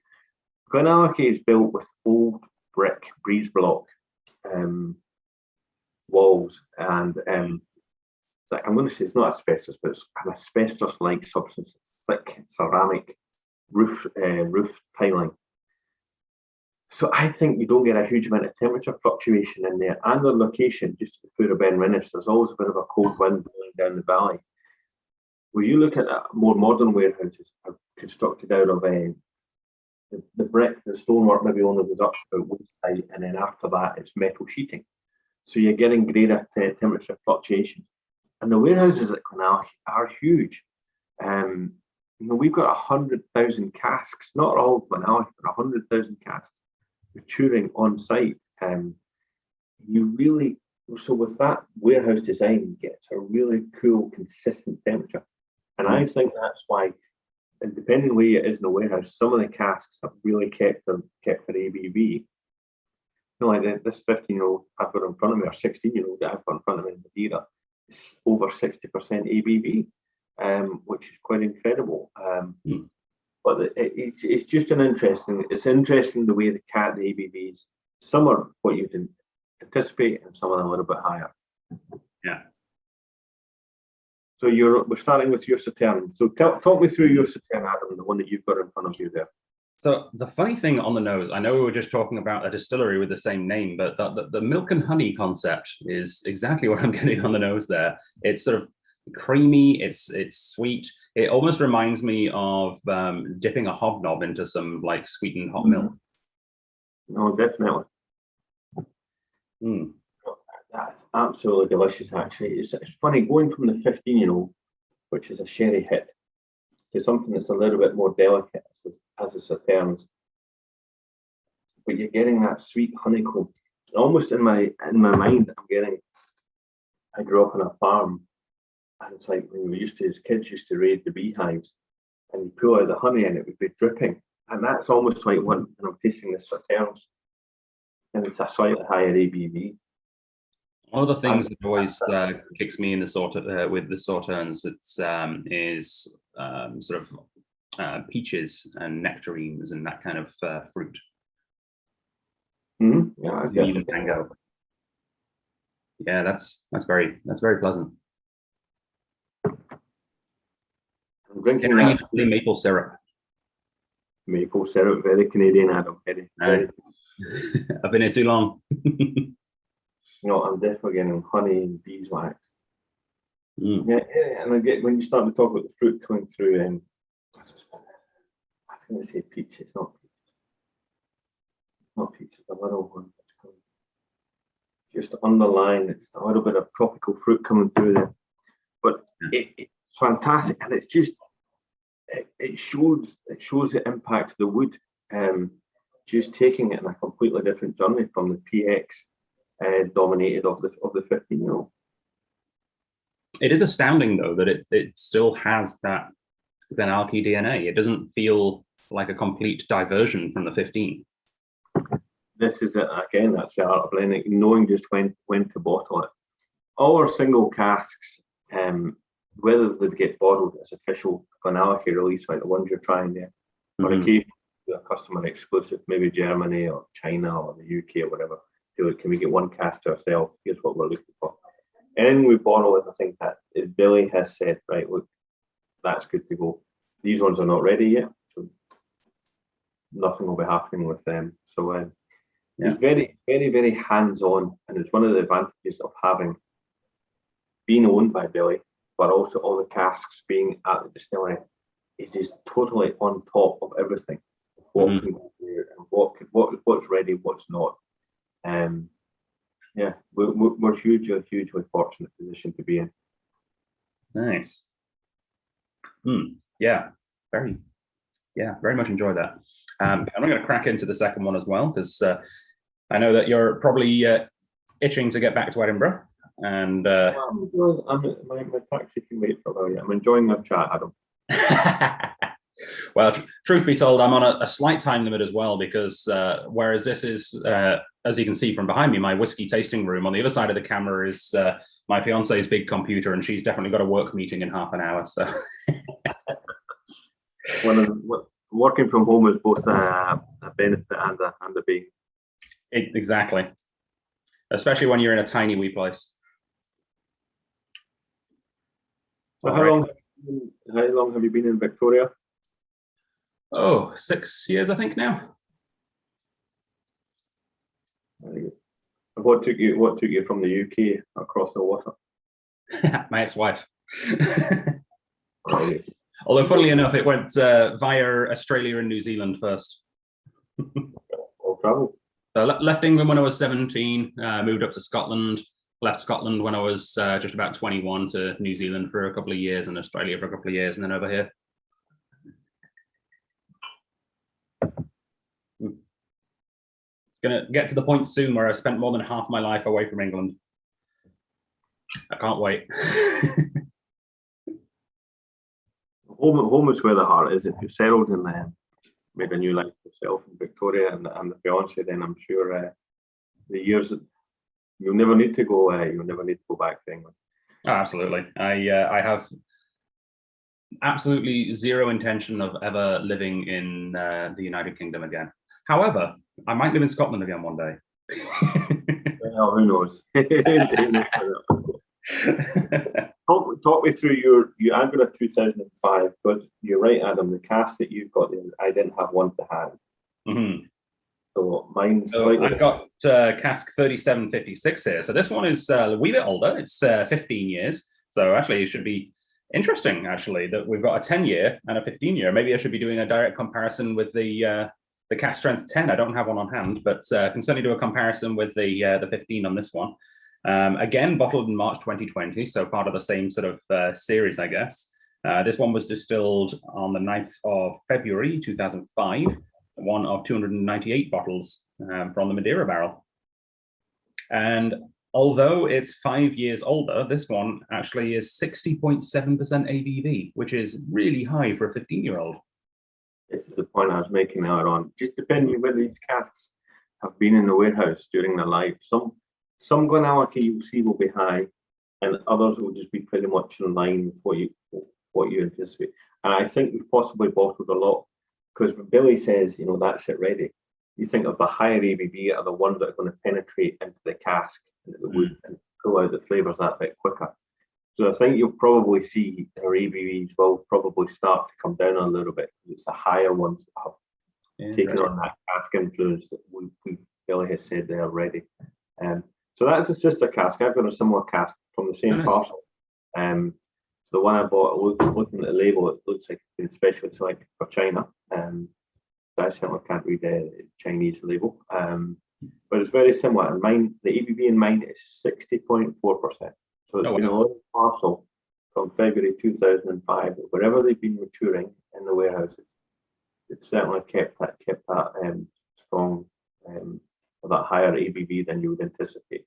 GlenAllachie is built with old brick breeze block walls, and I'm going to say it's not asbestos, but it's an asbestos-like substance, thick ceramic roof tiling. So I think you don't get a huge amount of temperature fluctuation in there, and the location just before Ben Rinnis, there's always a bit of a cold wind blowing down the valley. When you look at more modern warehouses, are constructed out of the brick, the stonework maybe only goes up about waist height, and then after that it's metal sheeting. So you're getting greater temperature fluctuations. And the warehouses at GlenAllachie are huge. We've got 100,000 casks, not all GlenAllachie, but 100,000 casks maturing on site. So with that warehouse design, you get a really cool, consistent temperature. And I think that's why, and depending where it is in the warehouse, some of the casks have really kept for ABV. Like this 15-year-old I've got in front of me, or 16-year-old that I've got in front of me in Madeira, is over 60% ABV, which is quite incredible. But it's just it's interesting the way the ABVs, some are what you didn't anticipate and some of them a little bit higher. Yeah. So we're starting with your Sauterne. So talk me through your Sauterne, Adam, the one that you've got in front of you there. So the funny thing on the nose, I know we were just talking about a distillery with the same name, but the milk and honey concept is exactly what I'm getting on the nose there. It's sort of creamy, it's sweet. It almost reminds me of dipping a hobnob into some like sweetened hot milk. No, definitely. That's absolutely delicious, actually. It's funny going from the 15-year-old, which is a sherry hit, to something that's a little bit more delicate as the Sauternes. But you're getting that sweet honeycomb. Almost in my mind, I grew up on a farm, and it's like when kids used to raid the beehives, and you pull out the honey and it would be dripping. And that's almost like when I'm tasting the Sauternes. And it's a slightly higher ABV. One of the things that always kicks me in with the Sauternes, is sort of peaches and nectarines and that kind of fruit. Yeah, even mango. Yeah, that's very pleasant. I'm drinking that maple syrup. Maple syrup, very Canadian, Adam. Very. I've been here too long. No, I'm definitely getting honey and beeswax. Yeah, and I get when you start to talk about the fruit coming through, and I was going to say peach. It's not peach. It's not peach. It's a little one. Just underlying, it's a little bit of tropical fruit coming through there. But it's fantastic, and it's just it shows the impact of the wood. Just taking it in a completely different journey from the PX dominated of the 15-year-old. It is astounding though that it still has that GlenAllachie DNA. It doesn't feel like a complete diversion from the 15. This is it again. That's the art of blending, knowing just when to bottle it. All our single casks, whether they get bottled as official GlenAllachie release, like the ones you're trying there, or occasionally a customer exclusive, maybe Germany or China or the UK or whatever. Can we get one cask to ourselves? Here's what we're looking for. Anything we bottle is, I think that Billy has said, right, look, that's good to go. These ones are not ready yet, so nothing will be happening with them. So it's very, very, very hands-on, and it's one of the advantages of being owned by Billy, but also all the casks being at the distillery. It is totally on top of everything. What can go there and what's ready, what's not. We're hugely fortunate position to be in. Nice. Very much enjoy that. I'm going to crack into the second one as well, because I know that you're probably itching to get back to Edinburgh, and my taxi can wait for a while. I'm enjoying the chat, Adam. Well, truth be told, I'm on a slight time limit as well, because whereas this is, as you can see from behind me, my whiskey tasting room, on the other side of the camera is my fiance's big computer, and she's definitely got a work meeting in half an hour. So working from home is both a benefit and a bane. Exactly, especially when you're in a tiny wee place. So how long have you been in Victoria? Oh, 6 years, I think now. Very good. And what took you from the UK across the water? My ex-wife. Right. Although, funnily enough, it went via Australia and New Zealand first. All travel. So left England when I was 17, moved up to Scotland, left Scotland when I was just about 21 to New Zealand for a couple of years and Australia for a couple of years, and then over here. Gonna get to the point soon where I spent more than half my life away from England. I can't wait. Home is where the heart is. If you're settled in there, made a new life for yourself in Victoria and the fiance, then I'm sure the years that you'll never need to go. You'll never need to go back to England. Oh, absolutely. I have absolutely zero intention of ever living in the United Kingdom again. However, I might live in Scotland again one day. Well, who knows? Talk me through you added a 2005, but you're right, Adam. The cask that you've got there, I didn't have one to hand. Mm-hmm. So mine's I've got cask 3756 here. So this one is a wee bit older. It's 15 years. So actually, it should be interesting. Actually, that we've got a 10-year and a 15-year. Maybe I should be doing a direct comparison with the cask strength 10. I don't have one on hand, but can certainly do a comparison with the 15 on this one. Again, bottled in March 2020, so part of the same sort of series, I guess. This one was distilled on the 9th of February 2005, one of 298 bottles from the Madeira barrel. And although it's 5 years older, this one actually is 60.7% ABV, which is really high for a 15-year-old. This is the point I was making earlier on. Just depending whether these casks have been in the warehouse during their life. Some GlenAllachie you'll see will be high, and others will just be pretty much in line with what you anticipate. And I think we've possibly bottled a lot, because when Billy says, that's it ready, you think of the higher ABV are the ones that are going to penetrate into the cask, into the wood, and pull out the flavours that bit quicker. So I think you'll probably see our ABVs will probably start to come down a little bit. It's the higher ones that have taken on that cask influence that Billy has said they are ready. So that's a sister cask. I've got a similar cask from the same parcel. The one I bought, looking at the label, it looks like it's been specially selected for China. So I certainly can't read the Chinese label. But it's very similar. And mine, the ABV in mine is 60.4%. So it's been a long parcel from February 2005. Wherever they've been maturing in the warehouses, it's certainly kept that strong, that higher ABV than you would anticipate.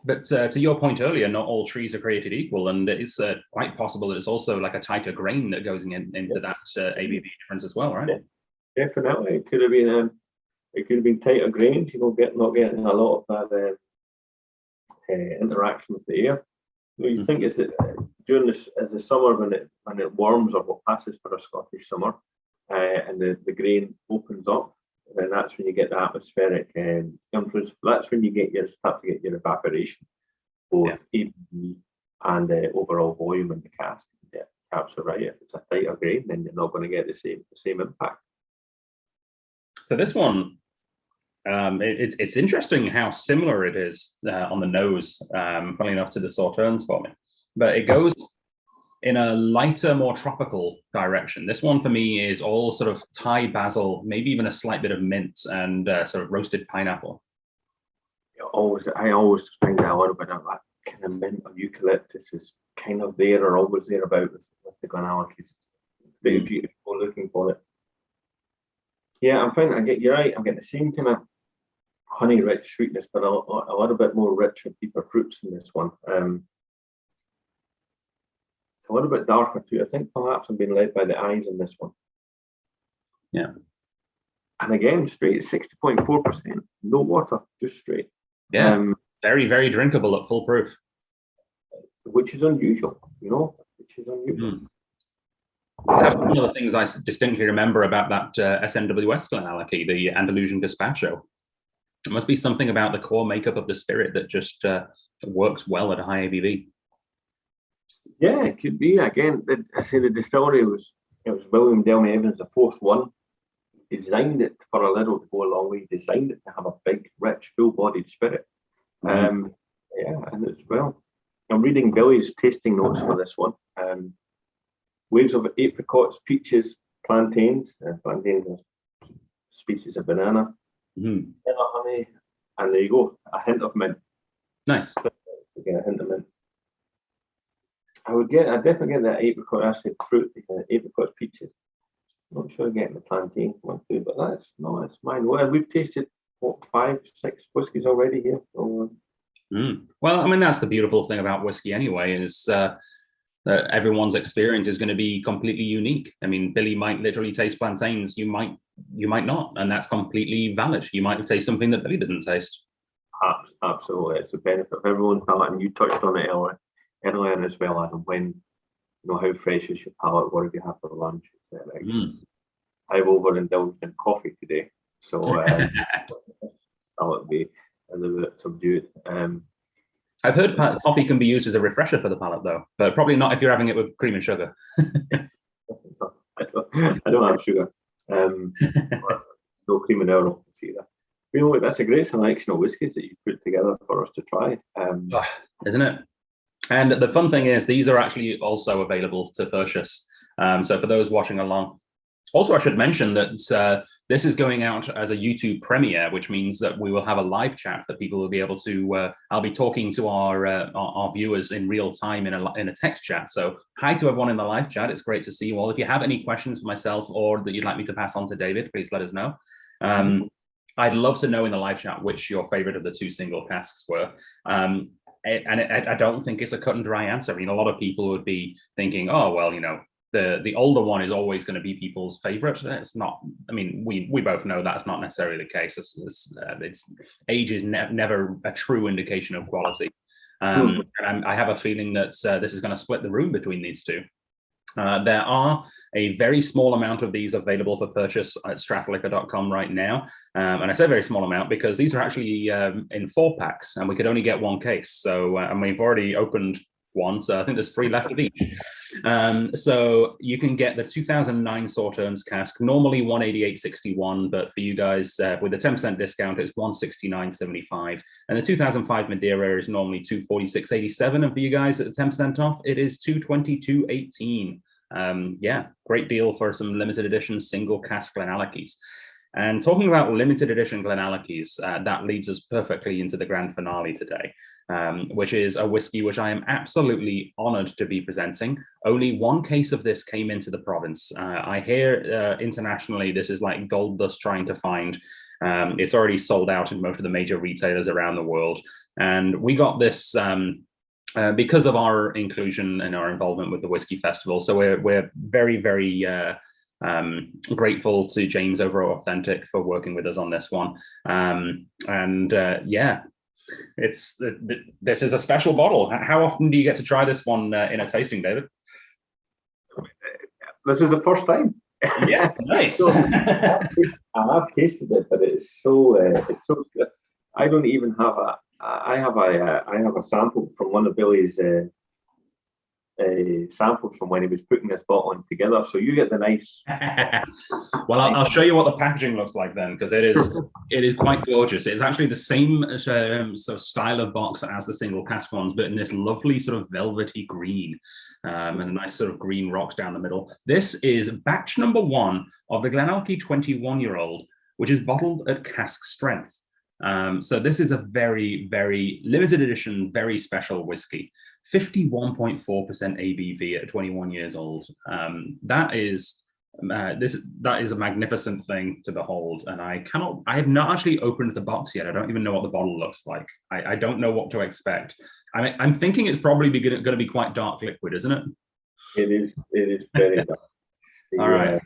But to your point earlier, not all trees are created equal, and it's quite possible that it's also like a tighter grain that goes into that ABV difference as well, right? Yeah, definitely, it could have been tighter grains. Not getting a lot of that interaction with the air. You think is that during the summer when it warms, or what passes for a Scottish summer, and the grain opens up. And that's when you get the atmospheric influence. That's when you start to get your evaporation, both ABV and overall volume in the cask. Yeah, absolutely right. If it's a tighter grain, then you're not going to get the same impact. So this one, it's interesting how similar it is on the nose. Funnily enough, to the Sauternes for me, but it goes in a lighter, more tropical direction. This one for me is all sort of Thai basil, maybe even a slight bit of mint and sort of roasted pineapple. I always find that a little bit of that kind of mint or eucalyptus is kind of there or always there about with the GlenAllachie. Very beautiful looking for it. Yeah, I'm finding you're right. I'm getting the same kind of honey-rich sweetness, but a little bit more rich and deeper fruits in this one. A little bit darker too. I think perhaps I'm being led by the eyes in this one. Yeah. And again, straight 60.4%. No water, just straight. Yeah. Very, very drinkable at full proof. Which is unusual, which is unusual. That's one of the things I distinctly remember about that SNWS GlenAllachie, the Andalusian Gazpacho. It must be something about the core makeup of the spirit that just works well at a high ABV. Yeah, it could be. Again, I say the distillery was William Delmy Evans, the fourth one. Designed it for a little to go along with. He designed it to have a big, rich, full-bodied spirit. And as well. I'm reading Billy's tasting notes for this one. Waves of apricots, peaches, plantains. Plantains are species of banana. Mm. vanilla honey, and there you go, a hint of mint. Nice. Again, a hint of mint. I definitely get that apricot acid fruit, apricots, peaches. Not sure getting the plantain one too, but that's mine. Well, we've tasted what 5, 6 whiskies already here. So, well, I mean, that's the beautiful thing about whiskey anyway, is that everyone's experience is going to be completely unique. I mean, Billy might literally taste plantains, you might not, and that's completely valid. You might taste something that Billy doesn't taste. Absolutely, it's a benefit of everyone's palate, and you touched on it earlier as well, Adam, when how fresh is your palate, what have you had for lunch? I've overindulged in coffee today, so that'll be a little bit subdued. I've heard coffee can be used as a refresher for the palate, though, but probably not if you're having it with cream and sugar. I don't have sugar. No cream and Earl either. You know what? That's a great selection of whiskies that you put together for us to try. Isn't it? And the fun thing is, these are actually also available to purchase. So for those watching along. Also, I should mention that this is going out as a YouTube premiere, which means that we will have a live chat that people will be able to. I'll be talking to our viewers in real time in a text chat. So hi to everyone in the live chat. It's great to see you all. If you have any questions for myself or that you'd like me to pass on to David, please let us know. I'd love to know in the live chat which your favorite of the 2 single casks were. I don't think it's a cut and dry answer. I mean, a lot of people would be thinking, oh, well, the older one is always going to be people's favorite. It's not. I mean, we both know that's not necessarily the case. It's age is never a true indication of quality. And I have a feeling that this is going to split the room between these two. There are a very small amount of these available for purchase at stratliquor.com right now. And I say very small amount because these are actually in 4 packs and we could only get 1 case. So, and we've already opened 1, so I think there's 3 left of each. So you can get the 2009 Sauternes cask, normally 188.61, but for you guys with a 10% discount, it's 169.75. And the 2005 Madeira is normally 246.87, and for you guys at the 10% off, it is 222.18. Yeah, great deal for some limited edition single cask GlenAllachies. And talking about limited edition GlenAllachies, that leads us perfectly into the grand finale today, which is a whiskey which I am absolutely honoured to be presenting. Only 1 case of this came into the province. I hear internationally this is like gold dust trying to find. It's already sold out in most of the major retailers around the world. And we got this because of our inclusion and our involvement with the Whiskey Festival. So we're very, very grateful to James over at Authentic for working with us on this one. Yeah, this is a special bottle. How often do you get to try this one in a tasting, David? This is the first time. Yeah, nice. So, I have tasted it, but it's so good. I don't even have I have a sample from one of Billy's samples from when he was putting this bottle in together. So you get the nice. Well, I'll show you what the packaging looks like then, because it is quite gorgeous. It's actually the same sort of style of box as the single cask ones, but in this lovely sort of velvety green, and a nice sort of green rocks down the middle. This is batch number 1 of the GlenAllachie 21-year-old, which is bottled at cask strength. So this is a very, very limited edition, very special whiskey. 51.4% ABV at 21 years old. That is a magnificent thing to behold, and I have not actually opened the box yet. I don't even know what the bottle looks like. I don't know what to expect. I'm thinking it's probably going to be quite dark liquid, isn't it? It is very dark. All right.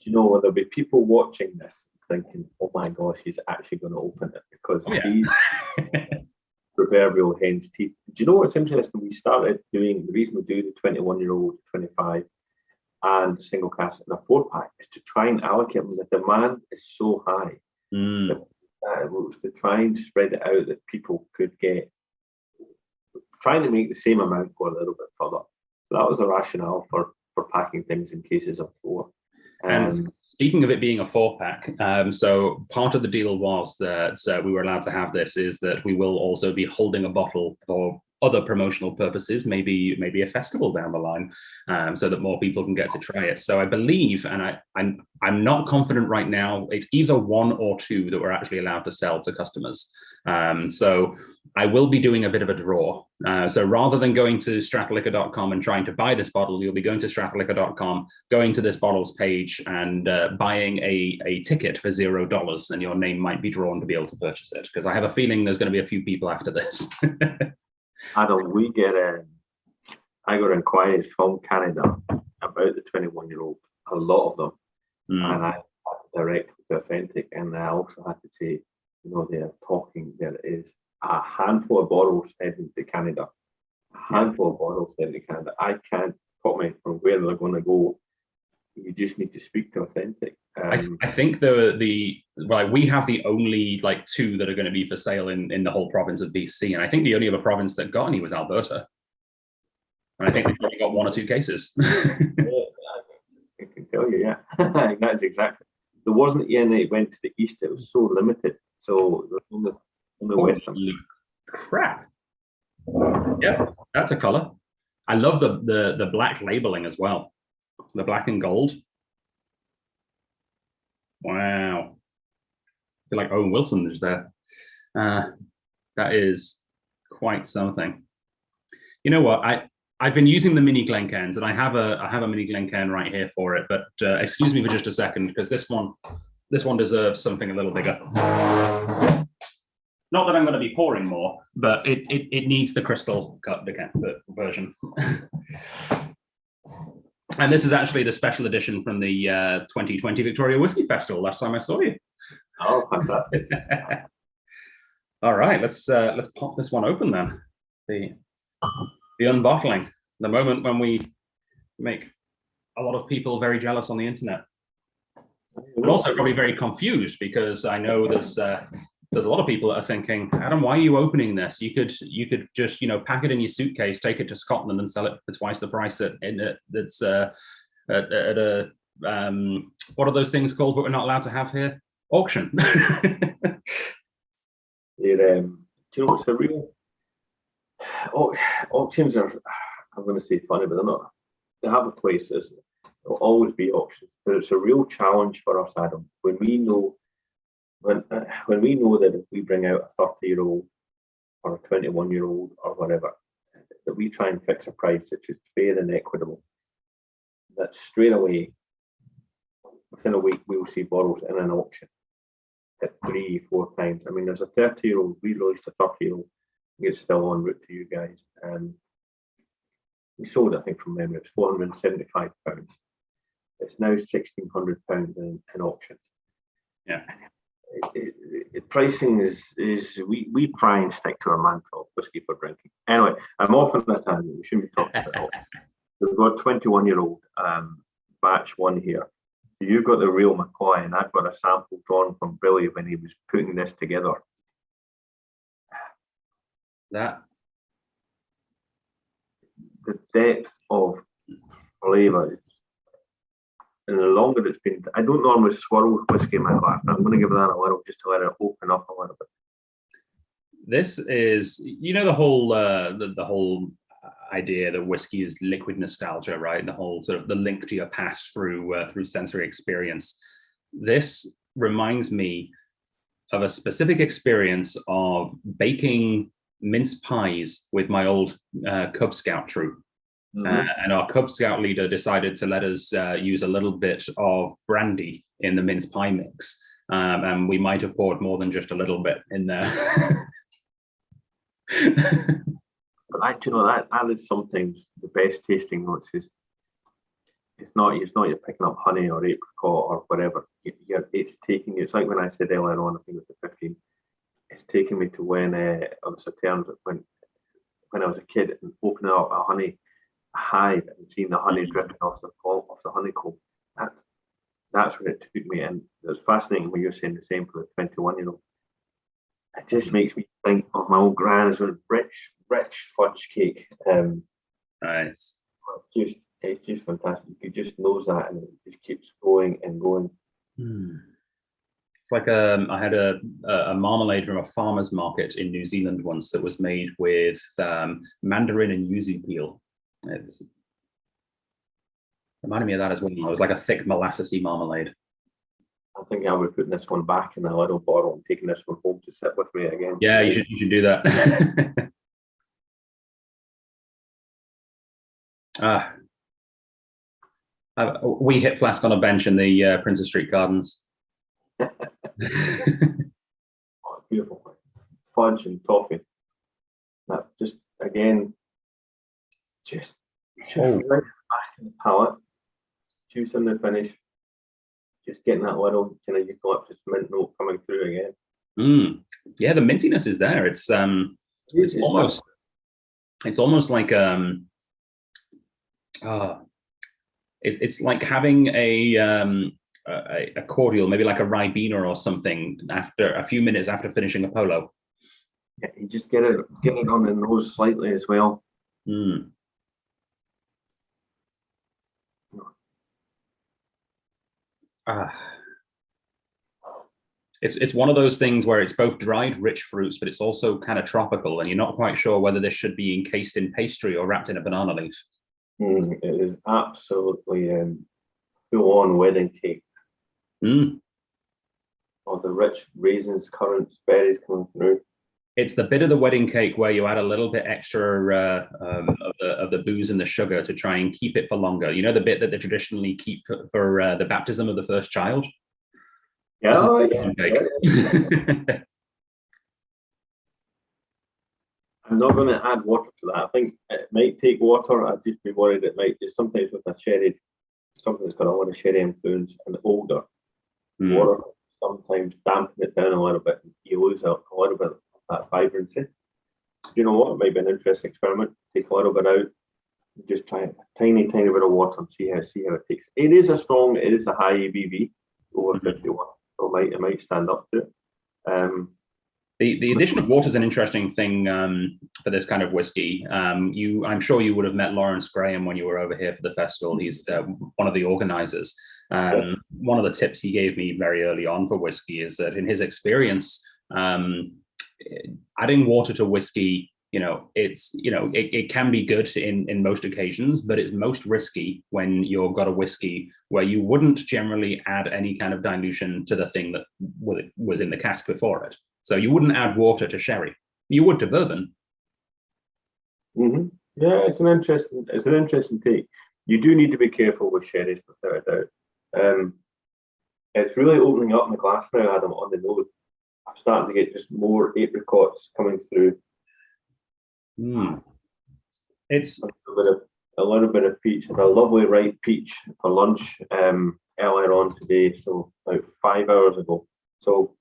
You know, there'll be people watching this thinking, "Oh my gosh, he's actually going to open it," because these proverbial hen's teeth. Do you know what's interesting? We started doing the reason we do the 21-year-old, 25, and single cask in a 4-pack is to try and allocate them. The demand is so high that was to try and spread it out that people could get, trying to make the same amount go a little bit further. So that was the rationale for packing things in cases of 4. And speaking of it being a 4-pack, so part of the deal was that we were allowed to have this is that we will also be holding a bottle for other promotional purposes, maybe a festival down the line, so that more people can get to try it. So I believe, and I'm not confident right now, it's either 1 or 2 that we're actually allowed to sell to customers. So I will be doing a bit of a draw. So rather than going to strataliquor.com and trying to buy this bottle, you'll be going to strataliquor.com, going to this bottles page and buying a ticket for $0, and your name might be drawn to be able to purchase it, because I have a feeling there's going to be a few people after this. Adam, I got inquiries from Canada about the 21-year-old, a lot of them, and I had to direct with the authentic, and I also had to say, they're talking, there is a handful of bottles heading to Canada, I can't comment on where they're going to go. You just need to speak to authentic. I think we have the only 2 that are going to be for sale in the whole province of BC, and I think the only other province that got any was Alberta, and I think they've only got 1 or 2 cases. I can tell you, yeah, that's exactly. There wasn't any. It went to the east. It was so limited. So on the western. Crap. Yeah, that's a color. I love the black labeling as well. The black and gold. Wow. I feel like Owen Wilson is there. That is quite something. You know what? I've been using the mini Glencairns, and I have a mini Glencairn right here for it. But excuse me for just a second, because this one deserves something a little bigger. Not that I'm going to be pouring more, but it needs the crystal cut version. And this is actually the special edition from the 2020 Victoria Whisky Festival. Last time I saw you. Oh, fantastic! All right, let's pop this one open then. The unbottling, the moment when we make a lot of people very jealous on the internet, but also probably very confused, because I know there's a lot of people that are thinking, Adam, why are you opening this? You could just pack it in your suitcase, take it to Scotland, and sell it for twice the price at a what are those things called? But we're not allowed to have here, auction. It's a real auctions are. I'm going to say funny, but they're not. They have a place. There'll always be auctions, but it's a real challenge for us, Adam. When we know that if we bring out a 30-year-old or a 21-year-old or whatever, that we try and fix a price which is fair and equitable, that straight away, within a week, we will see bottles in an auction at 3-4 times. I mean, there's a 30-year-old, we released a 30-year-old, it's still en route to you guys. We sold, I think from memory, it's £475. It's now £1,600 in auction. Yeah. Pricing is we try and stick to our mantra of whiskey for drinking. Anyway, I'm off on that tangent. We shouldn't be talking about it. We've got 21-year-old batch 1 here. You've got the real McCoy, and I've got a sample drawn from Billy when he was putting this together. That the depth of flavour, and the longer it's been, I don't normally swirl whiskey in my life. I'm going to give that a little just to let it open up a little bit. This is, the whole the whole idea that whiskey is liquid nostalgia, right? And the whole sort of the link to your past through sensory experience. This reminds me of a specific experience of baking mince pies with my old Cub Scout troop. And our Cub Scout leader decided to let us use a little bit of brandy in the mince pie mix. And we might have poured more than just a little bit in there. But that is sometimes the best tasting notes is it's not you're picking up honey or apricot or whatever. It's like when I said earlier on, I think it was the 15. It's taking me to when I was at terms when I was a kid and opening up a honey hive and seeing the honey dripping off the honeycomb. That's where it took me, and it was fascinating when you're saying the same for the 21-year-old. It just makes me think of my old gran's rich fudge cake. Nice. It's just fantastic. You just knows that, and it just keeps going and going. It's like I had a marmalade from a farmer's market in New Zealand once that was made with mandarin and yuzu peel. It's reminded me of that as well. It was like a thick molassesy marmalade. I think I'll be putting this one back in a little bottle and taking this one home to sit with me again. Yeah, you should do that. We hit flask on a bench in the Princess Street Gardens. Oh, beautiful. Fudge and toffee. That just, again, just right back in the palate, juice in the finish, just getting that little kind of eucalyptus mint note coming through again. Yeah, the mintiness is there. It's almost like it's like having a cordial, maybe like a Ribena or something, after a few minutes after finishing a polo. Yeah, you just get it on the nose slightly as well. It's one of those things where it's both dried, rich fruits, but it's also kind of tropical, and you're not quite sure whether this should be encased in pastry or wrapped in a banana leaf. It is absolutely full-on wedding cake. Oh, the rich raisins, currants, berries coming through. It's the bit of the wedding cake where you add a little bit extra of the booze and the sugar to try and keep it for longer. You know, the bit that they traditionally keep for the baptism of the first child? Yeah. I'm not going to add water to that. I think it might take water. I'd just be worried it might just sometimes with a sherry, something that's got a lot of sherry influence and older water, sometimes dampen it down a little bit and you lose a little bit of that vibrancy. You know what? It might be an interesting experiment. Take a little bit out, just try a tiny bit of water and see how it takes. It is a high ABV, over 51. So it might stand up to it. The addition of water is an interesting thing for this kind of whiskey. I'm sure you would have met Lawrence Graham when you were over here for the festival. He's one of the organizers. One of the tips he gave me very early on for whiskey is that in his experience, adding water to whiskey, it can be good in most occasions, but it's most risky when you've got a whiskey where you wouldn't generally add any kind of dilution to the thing that was in the cask before it. So you wouldn't add water to sherry. You would to bourbon. Yeah, it's an interesting take. You do need to be careful with sherries, without a doubt. It's really opening up in the glass now, Adam, on the nose. I'm starting to get just more apricots coming through. It's a little bit of peach. I had a lovely ripe peach for lunch earlier on today, so about 5 hours ago. So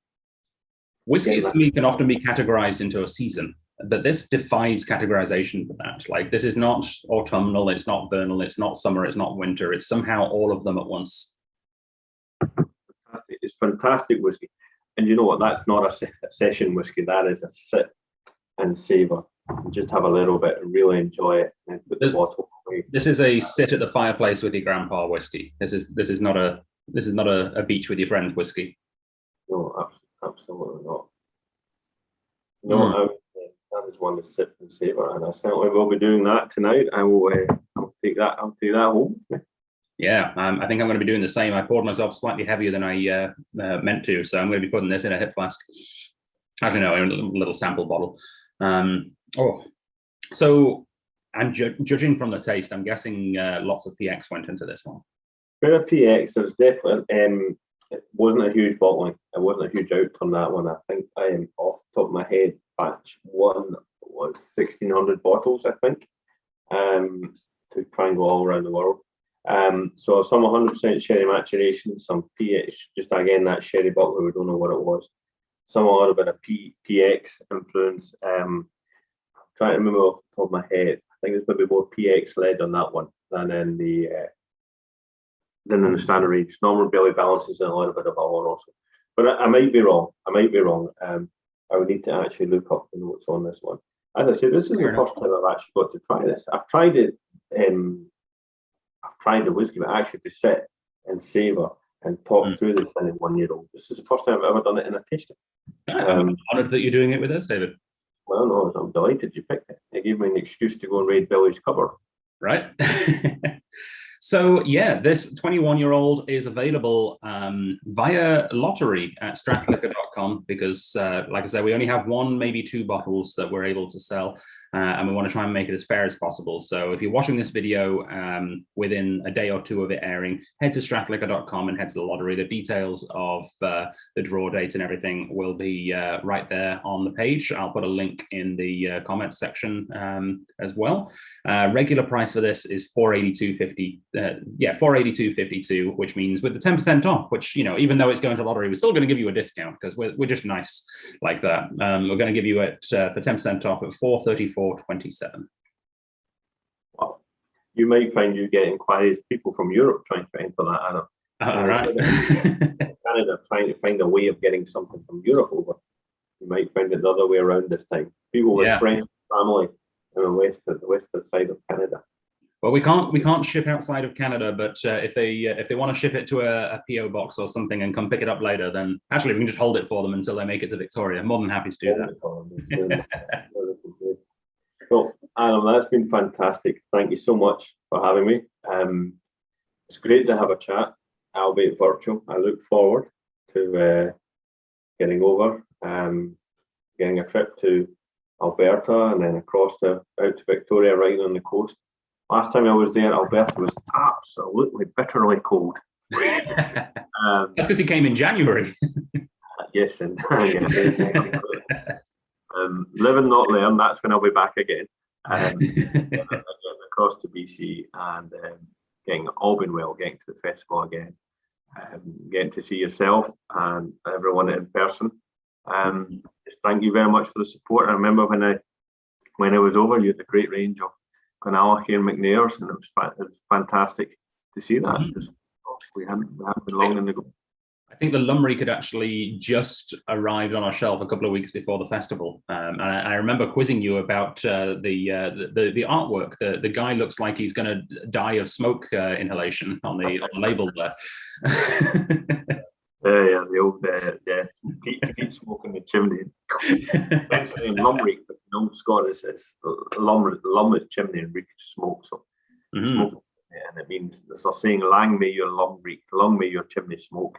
whiskey can often be categorized into a season, but this defies categorization for that. Like, this is not autumnal, it's not vernal, it's not summer, it's not winter. It's somehow all of them at once. Fantastic. It's fantastic whiskey. And you know what? That's not a session whiskey. That is a sit and savor. And just have a little bit and really enjoy it and put the bottle away. This is a sit at the fireplace with your grandpa whiskey. This is not a beach with your friends whiskey. No, absolutely not. No, that is one to sit and savor, and I certainly will be doing that tonight. I'll take that home. Yeah, I think I'm going to be doing the same. I poured myself slightly heavier than I meant to, so I'm going to be putting this in a hip flask. Actually, no, in a little sample bottle. So I'm judging from the taste. I'm guessing lots of PX went into this one. Bit of PX. There's definitely. It wasn't a huge bottling. It wasn't a huge out on that one. I think I am off the top of my head. Batch one was 1,600 bottles, I think, to try and go all around the world. So some 100% sherry maturation, some PX, just again that sherry bottle, we don't know what it was. Some a little bit of PX influence. Trying to remember off the top of my head. I think there's maybe more PX led on that one than in the standard range. Normal belly balances and a little bit of alcohol also. But I might be wrong. I would need to actually look up the notes on this one. As I said, this is the first time I've actually got to try this. I've tried it. I've tried the whiskey, but actually to sit and savour and talk through the 21-year-old. This is the first time I've ever done it in a tasting. I'm honoured that you're doing it with us, David. Well, no, I'm delighted you picked it. It gave me an excuse to go and raid Billy's cupboard. Right. So yeah, this 21-year-old is available via lottery at stratliquor.com because, like I said, we only have one, maybe two bottles that we're able to sell, and we want to try and make it as fair as possible. So if you're watching this video within a day or two of it airing, head to stratliquor.com and head to the lottery. The details of the draw date and everything will be right there on the page. I'll put a link in the comments section as well. Regular price for this is $482.50. $482.52, which means with the 10% off, which, you know, even though it's going to lottery, we're still going to give you a discount because we're just nice like that. We're going to give you it for 10% off at $434.27. Wow. You might find you get inquiries, people from Europe trying to enter that, Adam. Right. Canada trying to find a way of getting something from Europe over. You might find it the other way around this time. People with friends, family in the western side of Canada. Well, we can't ship outside of Canada, but if they want to ship it to a PO box or something and come pick it up later, then actually we can just hold it for them until they make it to Victoria. I'm more than happy to do that. Well, Adam, that's been fantastic. Thank you so much for having me. It's great to have a chat, albeit virtual. I look forward to getting over, getting a trip to Alberta and then across out to Victoria, right on the coast. Last time I was there, Alberta was absolutely bitterly cold. That's because he came in January. Yes, and live and not learn. That's when I'll be back again. Across to BC and getting all been well, getting to the festival again, getting to see yourself and everyone in person. Just thank you very much for the support. I remember when I was over, you had a great range of GlenAllachie and McNair's, and it was fantastic to see that. We haven't been long in the go. I think the Lumric had actually just arrived on our shelf a couple of weeks before the festival, and I remember quizzing you about the artwork. The guy looks like he's going to die of smoke inhalation on the label there. Yeah, the old keep smoking the chimney. Hence the name Lumric, but in old Scottish it's lum is chimney and reek smoke. So smoke, and it means they're saying "Lang may your Lumric, long may your chimney smoke,"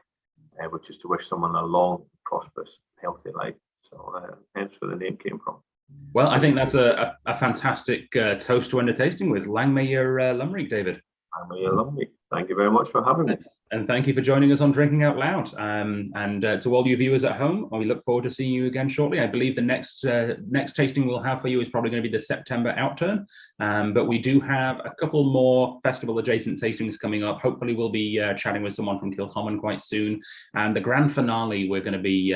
which is to wish someone a long, prosperous, healthy life. So hence where the name came from. Well, I think that's a fantastic toast to end the tasting with. Lang may your Lumric, David. Lang may your Lumric. Thank you very much for having me. And thank you for joining us on Drinking Out Loud. And to all you viewers at home, we look forward to seeing you again shortly. I believe the next tasting we'll have for you is probably going to be the September outturn. But we do have a couple more festival-adjacent tastings coming up. Hopefully we'll be chatting with someone from Kilcommon quite soon. And the grand finale, we're going to be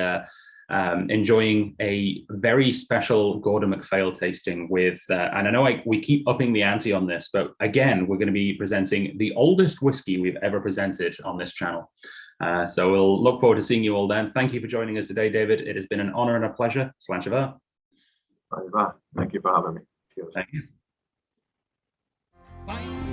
enjoying a very special Gordon MacPhail tasting with, and I know we keep upping the ante on this, but again, we're going to be presenting the oldest whiskey we've ever presented on this channel. So we'll look forward to seeing you all then. Thank you for joining us today, David. It has been an honor and a pleasure. Sláinte mhath. Thank you for having me. Cheers. Thank you. Find